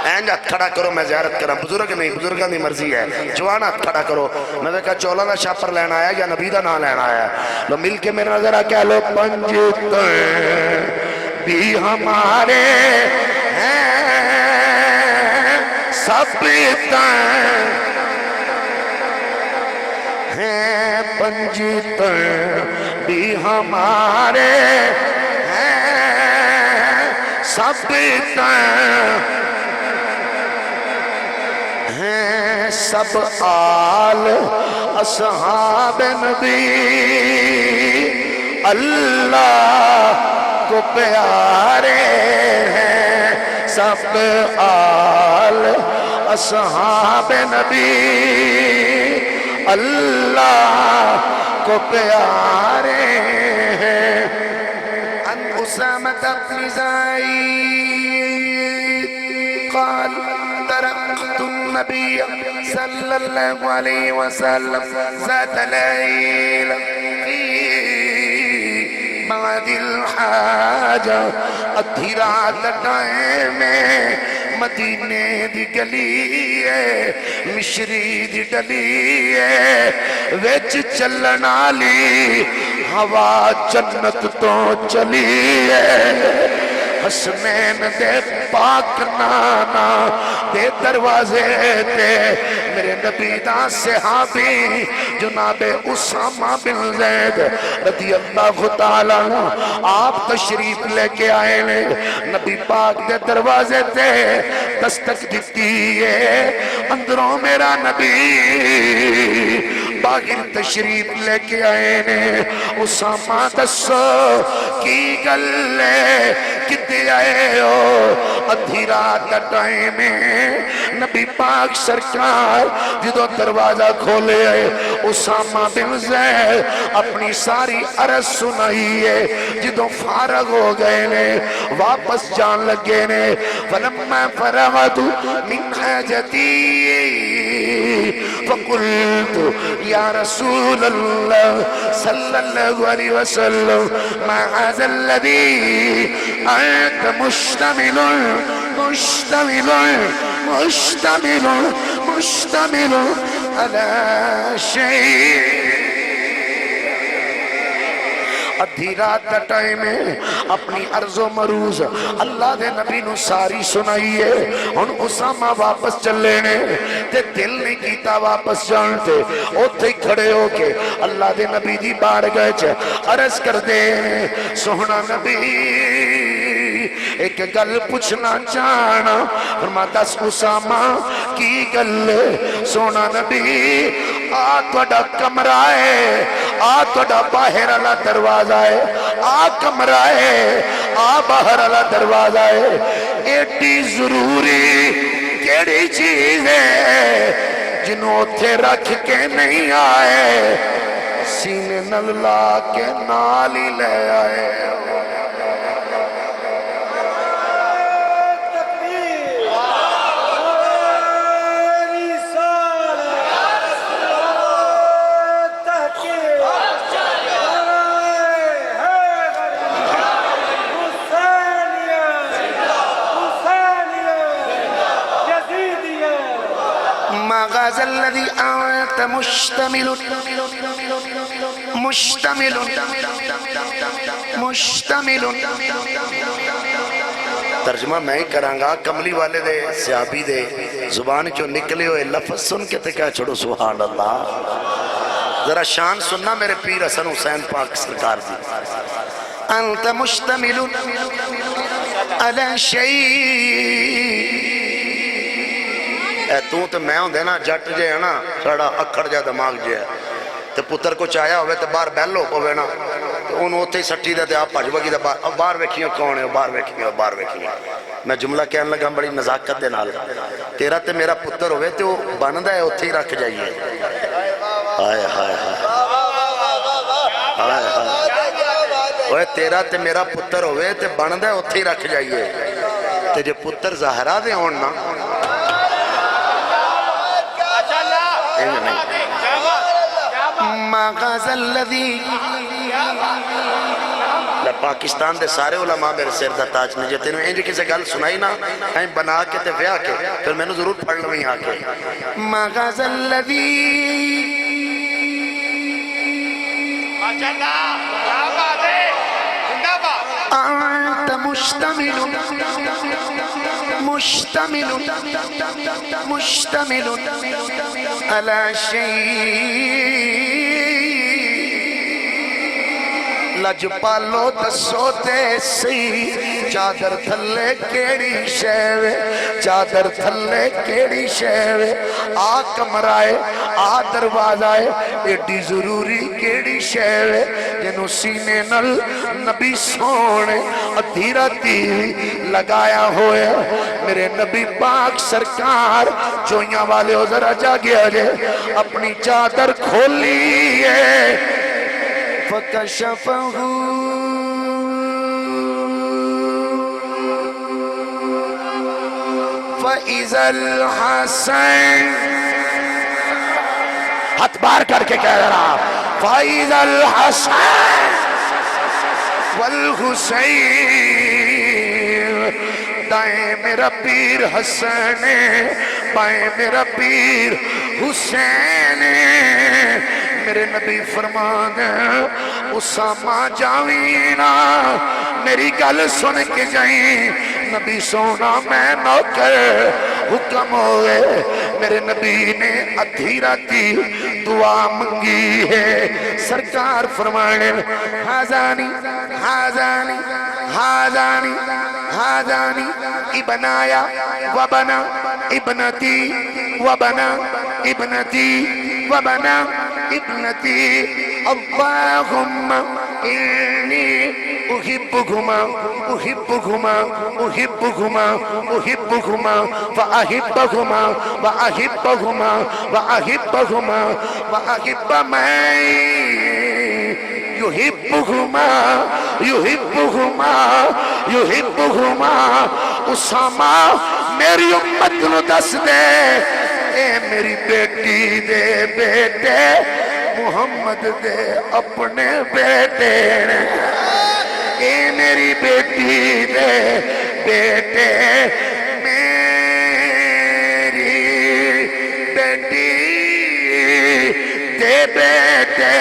Speaker 1: اینج ہتھ کھڑا کرو میں زیارت کرا بزرگ نہیں بزرگاں دی مرضی ہے جوان ہتھ کھڑا کرو میں نے کہا چولا دا شاپر لینا آیا یا نبی دا نہ لینا آیا لو مل کے میرا نظر کیا لو پنج تن بھی ہمارے ہیں سب تن ہیں پنج تن بھی ہمارے ہیں سب تن ہیں سب آل اصحاب نبی اللہ کو پیارے ہیں سب آل اصحاب نبی اللہ کو پیارے ہیں ان اسامت بن زید قال ترقت النبي صلى الله عليه وسلم ذات ليل في بعد الحاجة ادھی رات ٹائم مدینے دی گلی ہے مشری دی ڈلی ہے ویچ چلن آلی ہوا جنت تو چلی ہے حسنین دے پاک نانا دے دروازے تے میرے نبی دا صحابی جناب اسامہ بن زید رضی اللہ تعالیٰ آپ تشریف لے کے آئے لے نبی پاک دے دروازے تے دستک دیتی ہے اندروں میرا نبی باہر تشریف لے کے آئے نے اسامہ دسو کی گلے کتے آئے ہو
Speaker 3: ادھی رات دا ٹائم نبی پاک سرکار جدو دروازہ کھولے آئے اسامہ بن زید اپنی ساری عرض سنائی ہے جدو فارغ ہو گئے نے واپس جان لگے نے فلما فرغت من حاجتی فقلت یا رسول اللہ صلی اللہ علیہ وسلم ما هذا الذي أنت مشتمل على شيء ادھی رات دا ٹائم ہے اپنی عرض و مروز اللہ دے نبی نو ساری سنائی ہے ہن اسامہ واپس چلے نے تے دل نہیں کیتا واپس جانتے اوتھے کھڑے ہو کے اللہ دے نبی دی بارگاہ وچ عرض کر دے سوہنا نبی ایک گل پوچھنا چاہنا فرماتا اسامہ کی گل سونا نبی آ توڑا کمرہ ہے آ توڑا باہر اللہ دروازہ ہے آ کمرہ ہے آ باہر اللہ دروازہ ہے ایڈی ضروری کیڑی چیز ہے جنہوں تھے رکھ کے نہیں آئے سینے نللا کے نالی لے آئے
Speaker 1: غاز الذي أنت مشتمل ترجمہ میں ہی کرانگا کملی والے دے صحابی دے زبان جو نکلے ہوئے لفظ سن کے تے کیا چھوڑو سبحان اللہ ذرا شان سننا میرے پیر حسن حسین پاک سرکار دی انت مشتمل علی شیء اے تو میں ہوں دینا جٹ جے ہے نا ساڑا اکھڑ جا دماغ جے ہے تے پتر کو چاہیا ہوئے تے بار بیل ہو پوے نا تو انہوں ہوتے ہی سٹھی دے تے آپ پاج بگی دے بار ویکھیوں کون ہے بار ویکھیوں میں جملہ کہنے لگا بڑی نزاکت دے نال تیرا تے میرا پتر ہوئے تے وہ بندہ ہے ہوتے ہی رکھ جائیے آئے ہائے ہائے تیرا تے میرا پتر ہوئے تے بندہ ہے ہوتے ہی رکھ جائیے تے جو پتر ظاہرہ دے ہوننا مغاز الذی پاکستان دے سارے علماء میرے سر دا تاج نے جتے انہیں کسی گل سنائی نا کہیں بنا کے تے ویا کے پھر میں نے ضرور پڑھ لوں یہاں کے مغاز الذی انت مشتمل على شيء لج پالو دسو تے سی چادر تھلے کیڑی شیوے چادر تھلے کیڑی شیوے آ کمرائے آ دروازائے ایڈی ضروری کیڑی شیوے جنہوں سینے نل نبی سونے ادھیرہ تیوی لگایا ہوئے میرے نبی پاک سرکار جویاں والے ہو ذرا جا گیا جے اپنی چادر کھولی ہے فَكَشَفَهُ فَإِذَا الْحَسَنِ ہاتھ بار کر کے کہہ رہا فَإِذَا الْحَسَنِ وَالْحُسَيْنِ دائیں میرا پیر حسن بائیں میرا پیر حسین میرے نبی فرمان اسامہ جاوینا میری گل سن کے جائیں نبی سونا میں نوکر حکم ہوئے میرے نبی نے ادھی راتی دعا منگی ہے سرکار فرمانے حاضانی حاضانی حاضانی حاضانی ابنایا وبنا ابنتی وبنا ابنتی وبنا ابنتی اللہم
Speaker 3: إني أحبكما أحبكما أحبكما أحبكما وأحبكما وأحبكما وأحبكما وأحب من يحبكما يحبكما يحبكما اسامہ میری امت نو دس دے اے میری بیٹی دے بیٹے محمد دے اپنے بیٹے نے اے میری بیٹی دے بیٹے میری بیٹی دے بیٹے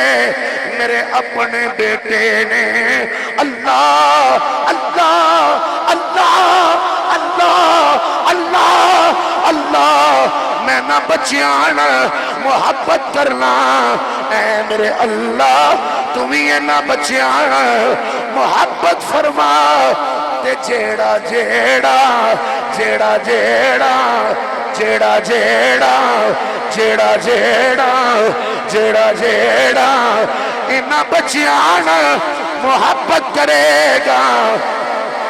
Speaker 3: میرے اپنے بیٹے نے اللہ اللہ اللہ اللہ اللہ اللہ میں نہ بچیاں محبت کرنا اے میرے اللہ تمہیں نہ بچیاں محبت فرما تے جیڑا جیڑا جیڑا جیڑا جیڑا جیڑا جیڑا جیڑا جیڑا جیڑا انہاں بچیاں محبت کرے گا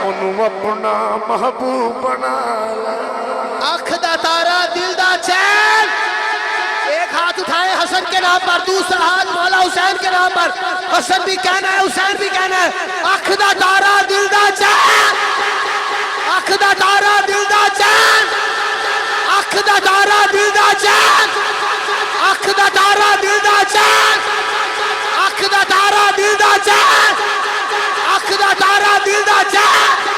Speaker 3: انہوں اپنا محبوب بنا لے
Speaker 4: آنکھ دا تارا دل دا چین ایک ہاتھ اٹھائے حسن کے نام پر دوسرا ہاتھ مولا حسین کے نام پر حسن بھی کہنا ہے حسین بھی کہنا ہے آنکھ دا تارا دل دا چین آنکھ دا تارا دل دا چین آنکھ دا تارا دل دا چین آنکھ دا تارا دل دا چین آنکھ دا تارا دل دا چین آنکھ دا تارا دل دا چین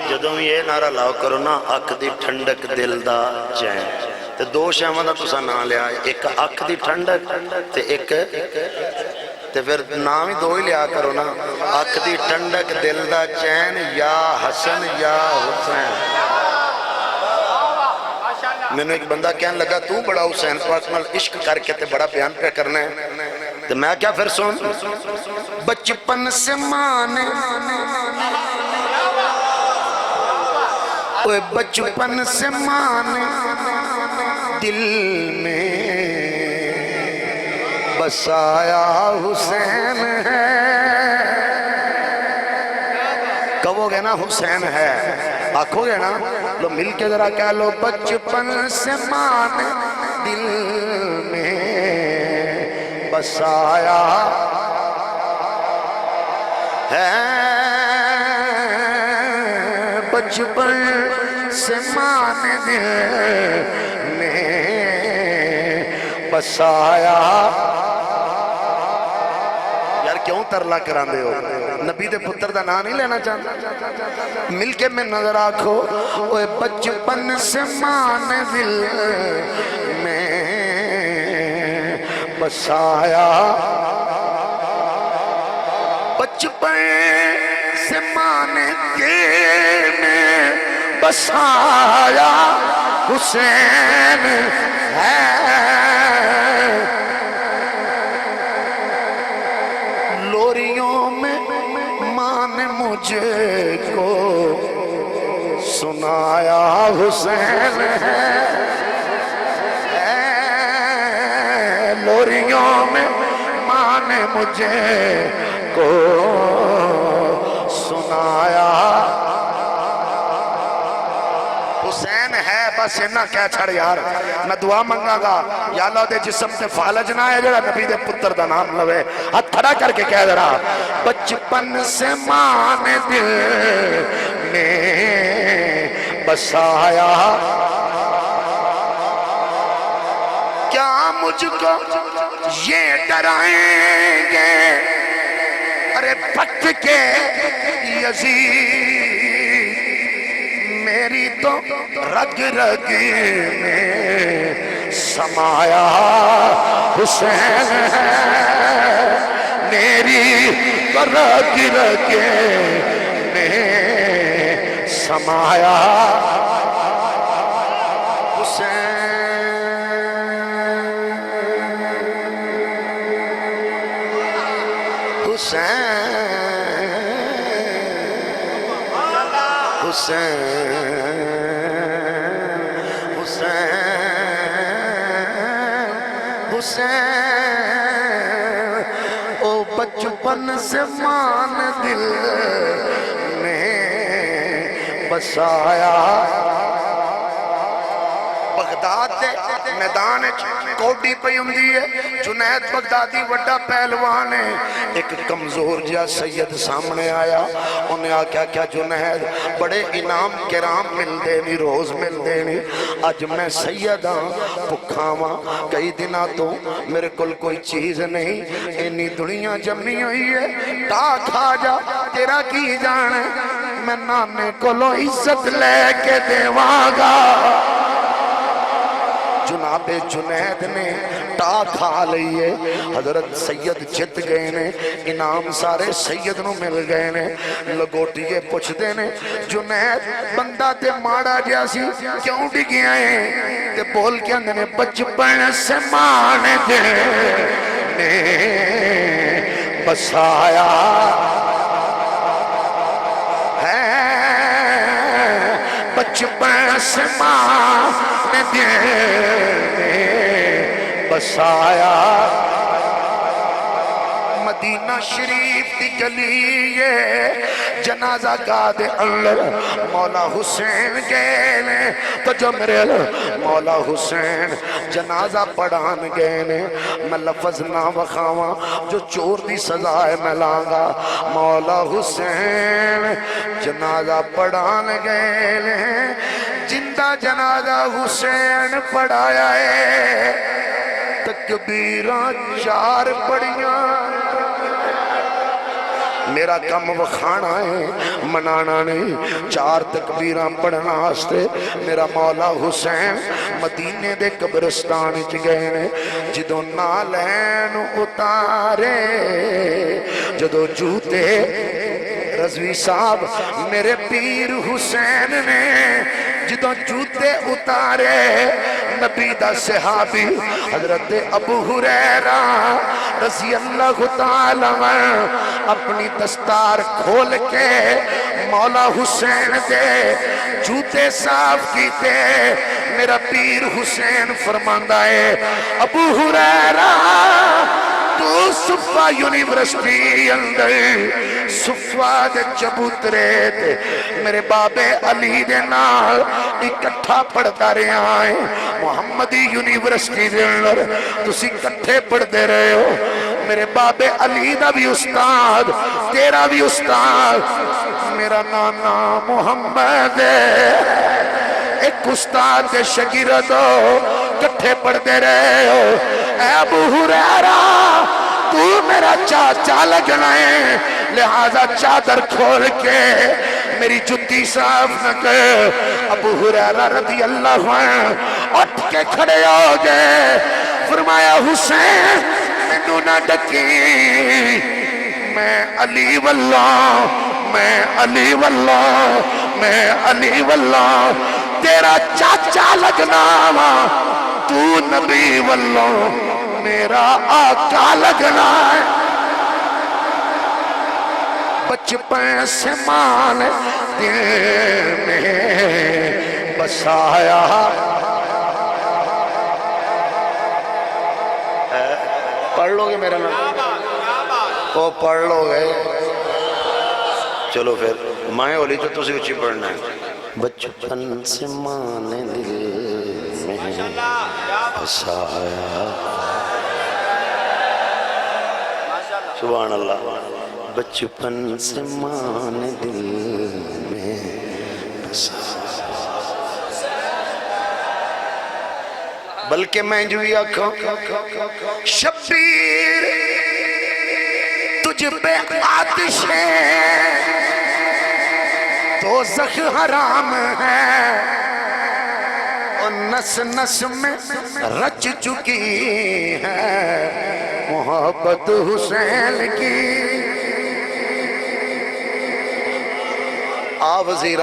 Speaker 1: جدوں بھی یہ نعرہ لاؤ کرو نا اکھ دی ٹھنڈک دل دا چین تے دو شیواں دا تساں نام لیا ایک اکھ دی ٹھنڈک تے ایک تے پھر نام ہی دو ہی لیا کرو نا اکھ دی ٹھنڈک دل دا چین یا حسن یا حسین میں نے ایک بندہ کہنے لگا تو بڑا حسین پاک نال عشق کر کے تے بڑا بیان پہ کرنا ہے تو میں کیا پھر سن بچپن سے مانے بچپن سے مانے دل میں بسایا حسین ہے کہو گے نا حسین ہے آکھو گے نا لو مل کے ذرا کہہ لو بچپن سے مانے دل میں بسایا ہے بچپن سے مانے دل میں بسایا یار کیوں ترلا کران دے ہو نبی دے پتر دا نام نہیں لینا چاہتا مل کے میں نظر آکھو اوے بچپن سے مانے دل میں بسایا بچپن سے مانے دل میں بسایا حسین ہے لوریوں میں ماں نے مجھے کو سنایا حسین ہے لوریوں میں ماں نے مجھے کو سنایا حسین ہے بس انہا کیا چھڑ یار میں دعا منگا گا یا اللہ دے جسم سے فالج نہ ہے جڑا نبی دے پتر دا نام لوے ہاتھ کھڑا کر کے کہہ درہا بچپن سے ماں نے دل میں بسایا کیا مجھ کو یہ ڈرائیں گے ارے پٹ کے یزید میری تو رگ رگ میں سمایا حسین ہے میری تو رگ رگ میں سمایا حسین
Speaker 3: حسین حسین حسین او بچپن سے مان دل میں بسایا بغداد دے میدان کوڈی پئی ہوندی ہے جنید بغدادی وڈا پہلوان ہے ایک کمزور جہا سید سامنے آیا انہیں آکھیا کیا جنید بڑے انعام کرام مل دے نہیں روز مل دے نہیں آج میں سید ہاں بھکھا ہاں کئی دنہ تو میرے کل کوئی چیز نہیں انہی دنیا جمعی ہوئی ہے تا کھا جا تیرا کی جانے میں نانے کو لو عزت لے کے دیواغا جناب جنید نے ٹا کھا لئیے حضرت سید جت گئے نے انعام سارے سید نو مل گئے نے لگوٹیے پوچھ دے نے جنید بندہ تے ماڑا جیسی کیوں ڈگیا ہے تے بول کے اندر نے بچپن سے مان دے نے بسایا ہے بچپن سے مان دے بسایا مدینہ شریف دی گلی ہے جنازہ گاہ دے اندر مولا حسین گئے نے تو جو میرے مولا حسین جنازہ پڑھان گئے نے میں لفظ نہ وخاواں جو چور دی سزائے میں لانگا مولا حسین جنازہ پڑھان گئے نے جندہ جنازہ حسین پڑھایا ہے تکبیران چار پڑھیاں میرا کم وکھانا ہے منانا نہیں چار تکبیران پڑھنا آستے میرا مولا حسین مدینے دے قبرستان چ گئے نے جدو نالین اتارے جدو جوتے رضوی صاحب میرے پیر حسین نے جدو جوتے اتارے نبی دا صحابی حضرت ابو ہریرہ رضی اللہ تعالیٰ اپنی دستار کھول کے مولا حسین دے جوتے صاف کیتے میرا پیر حسین فرماندہ ہے ابو ہریرہ تو صفہ یونیورسٹی اندر صفہ دے چبوترے دے میرے بابے علی دے نال اکٹھا پڑھتا رہے آئے محمدی یونیورسٹی دے اندر تسی کٹھے پڑھتے رہے ہو میرے بابے علی دا بھی استاد تیرا بھی استاد میرا نانا محمد ایک استاد دے شاگرد ہو کٹھے پڑھتے رہے ہو اے ابو ہریرہ تو میرا چاچا لگنا ہے لہذا چادر کھول کے میری جتی صاف نہ کر ابو ہریرہ رضی اللہ عنہ اٹھ کے کھڑے ہو گئے فرمایا حسین میں نہ ڈکی میں علی واللہ میں علی واللہ میں علی واللہ تیرا چاچا لگنا تو نبی واللہ میرا آقا لگنا ہے بچپن سے مان دل میں بسایا پڑھ لو گے میرا نام وہ پڑھ لو گے چلو پھر مائیں اولی تو تسی اچھی پڑھنا ہے بچپن سے مان دل میں بسایا سبحان اللہ بچپن سے مان دل میں بسایا بلکہ میں جو یہ آنکھوں شبیر تجھ پہ آتش ہے دوزخ حرام ہے اور نس نس میں رچ چکی ہے محبت حسین کی وزیر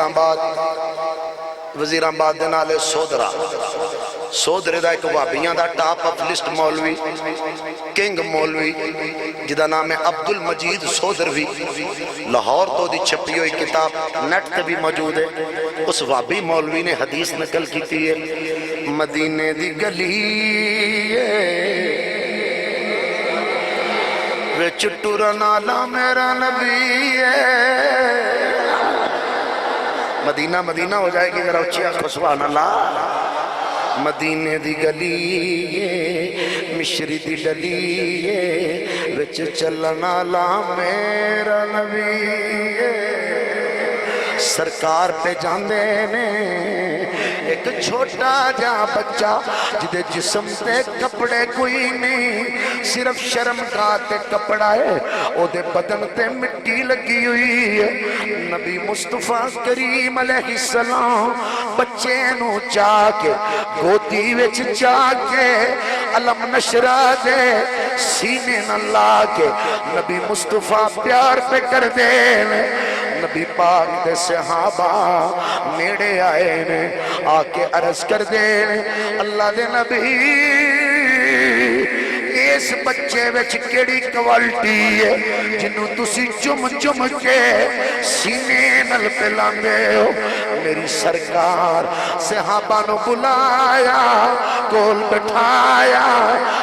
Speaker 3: آباد دے نالے سودرا سودرے دا ایک وابیاں دا ٹاپ اپ لسٹ مولوی کنگ مولوی جدا نام ہے عبد المجید سودروی لاہور تو دی چھپی ہوئی کتاب نیٹ تے بھی موجود ہے اس وابی مولوی نے حدیث نقل کی تھی ہے مدینے دی گلی وے چٹورا نالا میرا نبی ہے مدینہ مدینہ ہو جائے گی ذرا اچھی آنکھوں سبحان اللہ مدینے دی گلی مشری دی ڈلی وچ چلنا لا میرا نبی سرکار پہ جاندے نے ایک چھوٹا جا بچہ جدے جسم تے کپڑے کوئی نہیں صرف شرم کا تے کپڑا ہے او دے بدن تے مٹی لگی ہوئی ہے نبی مصطفیٰ کریم علیہ السلام بچے نو چاکے گودی وچ چاکے علم نشرہ دے سینے نہ لاکے نبی مصطفیٰ پیار پہ کر دے نبی پاک دے صحابہ میڑے آئے نے آکے عرض کر دے اللہ دے نبی اس بچے وچ کیڑی کوالٹی ہے جنہوں تسی چم چم کے سینے نل پہ لاندے ہو میری سرکار صحابہ بلایا کول بٹھایا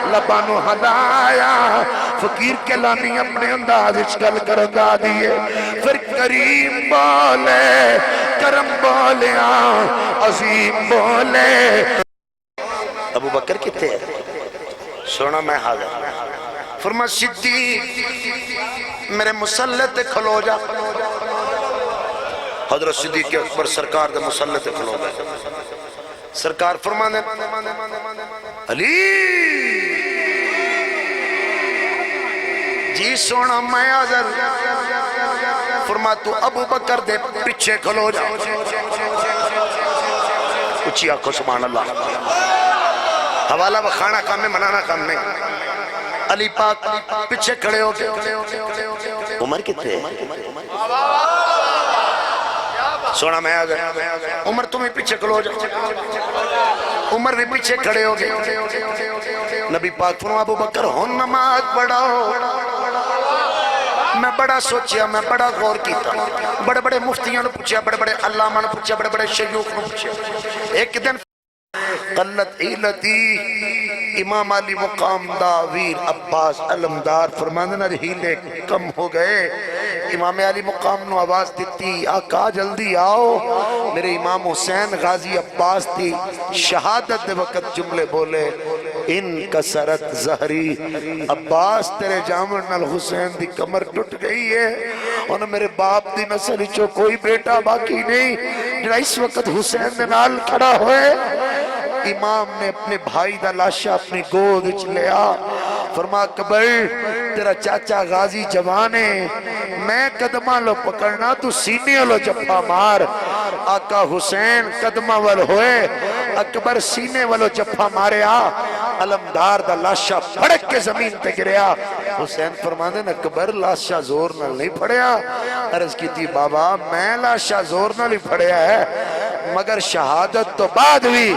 Speaker 3: لبانو ہلایا فقیر کے لانی اپنے انداز اچھگل کرنگا دیئے پھر کریم بولے کرم بولیا عظیم بولے ابو بکر کتے ہیں سونا میں حاضر فرما صدیق میرے مسلح تے کھلو جا حضرت صدیق اکبر سرکار دے مسلح تے کھلو جا سرکار فرما دے علی جی سونا میں حاضر فرما تو ابو بکر دے پیچھے کھلو جا اچھی آنکھوں سبحان اللہ حوالہ بخانا کام میں منانا کام میں علی پاک پیچھے کھڑے ہو کے عمر کتے سونا میں آگئے عمر تمہیں پیچھے کھڑو جا عمر بھی پیچھے کھڑے ہو گئے نبی پاک فرما ابو بکر ہون نماز پڑھاؤ میں بڑا سوچیا میں بڑا غور کیتا بڑے بڑے مفتیوں نے پوچھا بڑے بڑے علامہ نے پوچھا بڑے بڑے شیوخ نے پوچھا ایک دن قلت ہیلتی امام علی مقام داویر عباس علمدار فرماندنا ہیلے کم ہو گئے امام علی مقام نو آواز دیتی آقا جلدی آؤ میرے امام حسین غازی عباس تھی شہادت دے وقت جملے بولے ان کسرت زہری عباس تیرے جامن نال حسین دی کمر ٹوٹ گئی ہے اور میرے باپ دی نسل چو کوئی بیٹا باقی نہیں جڑا اس وقت حسین دے نال کھڑا ہوئے امام نے اپنے بھائی دا لاشا اپنی گود اچھ لیا فرما کبر تیرا چاچا غازی جوانے میں قدمہ لو پکڑنا تو سینے لو جپا مار آقا حسین قدمہ وال ہوئے اکبر سینے والو جپا مارے علمدار دا لاشا پھڑک کے زمین تے گریا حسین فرماندے نا اکبر لاشا زور نہ نہیں پھڑیا عرض کی تھی بابا میں لاشا زور نہ نہیں پھڑیا ہے مگر شہادت تو بعد بھی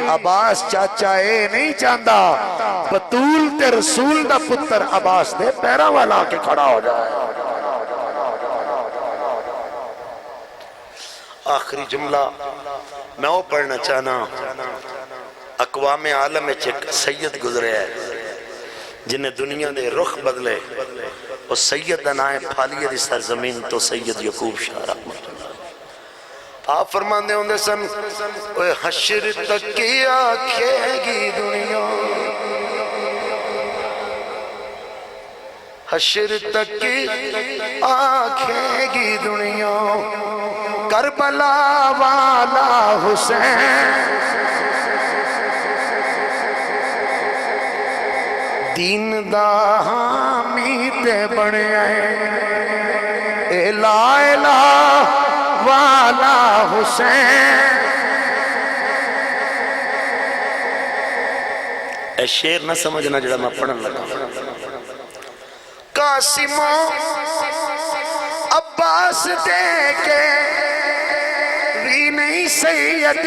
Speaker 3: عباس چاچا اے نہیں چاندہ بطول تے رسول دا پتر عباس دے پیرا والا کے کھڑا ہو جائے آخری جملہ میں وہ پڑھنا چاہنا اقوام عالم ایک سید گزرے ہے جنہیں دنیا دے رخ بدلے اور سید دنائے پھالیے دی سرزمین تو سید یعقوب شاہ رحمت اللہ آپ فرماندے ہوں دے سن حشر تک کی آنکھیں گی دنیا حشر تک کی آنکھیں گی دنیا کربلا والا حسین دین دا حامد بنے اے لا الہ والا حسین اے شیر نہ سمجھنا جڑا میں پڑھن لگا قاسم عباس دے کے بھی نہیں سید